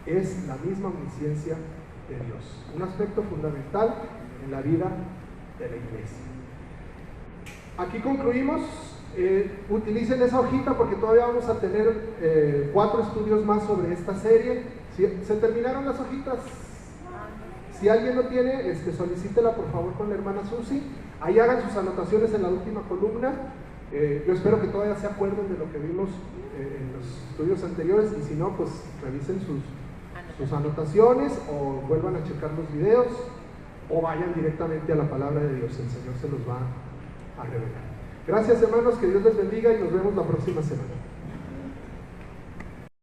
es la misma omnisciencia de Dios, un aspecto fundamental en la vida de la iglesia. Aquí concluimos. Utilicen esa hojita porque todavía vamos a tener 4 estudios más sobre esta serie. ¿Se terminaron las hojitas? Si alguien no tiene, solicítela por favor con la hermana Susi. Ahí hagan sus anotaciones en la última columna. Yo espero que todavía se acuerden de lo que vimos en los estudios anteriores, y si no, pues revisen sus anotaciones o vuelvan a checar los videos o vayan directamente a la palabra de Dios. El Señor se los va a revelar. Gracias, hermanos, que Dios les bendiga y nos vemos la próxima semana.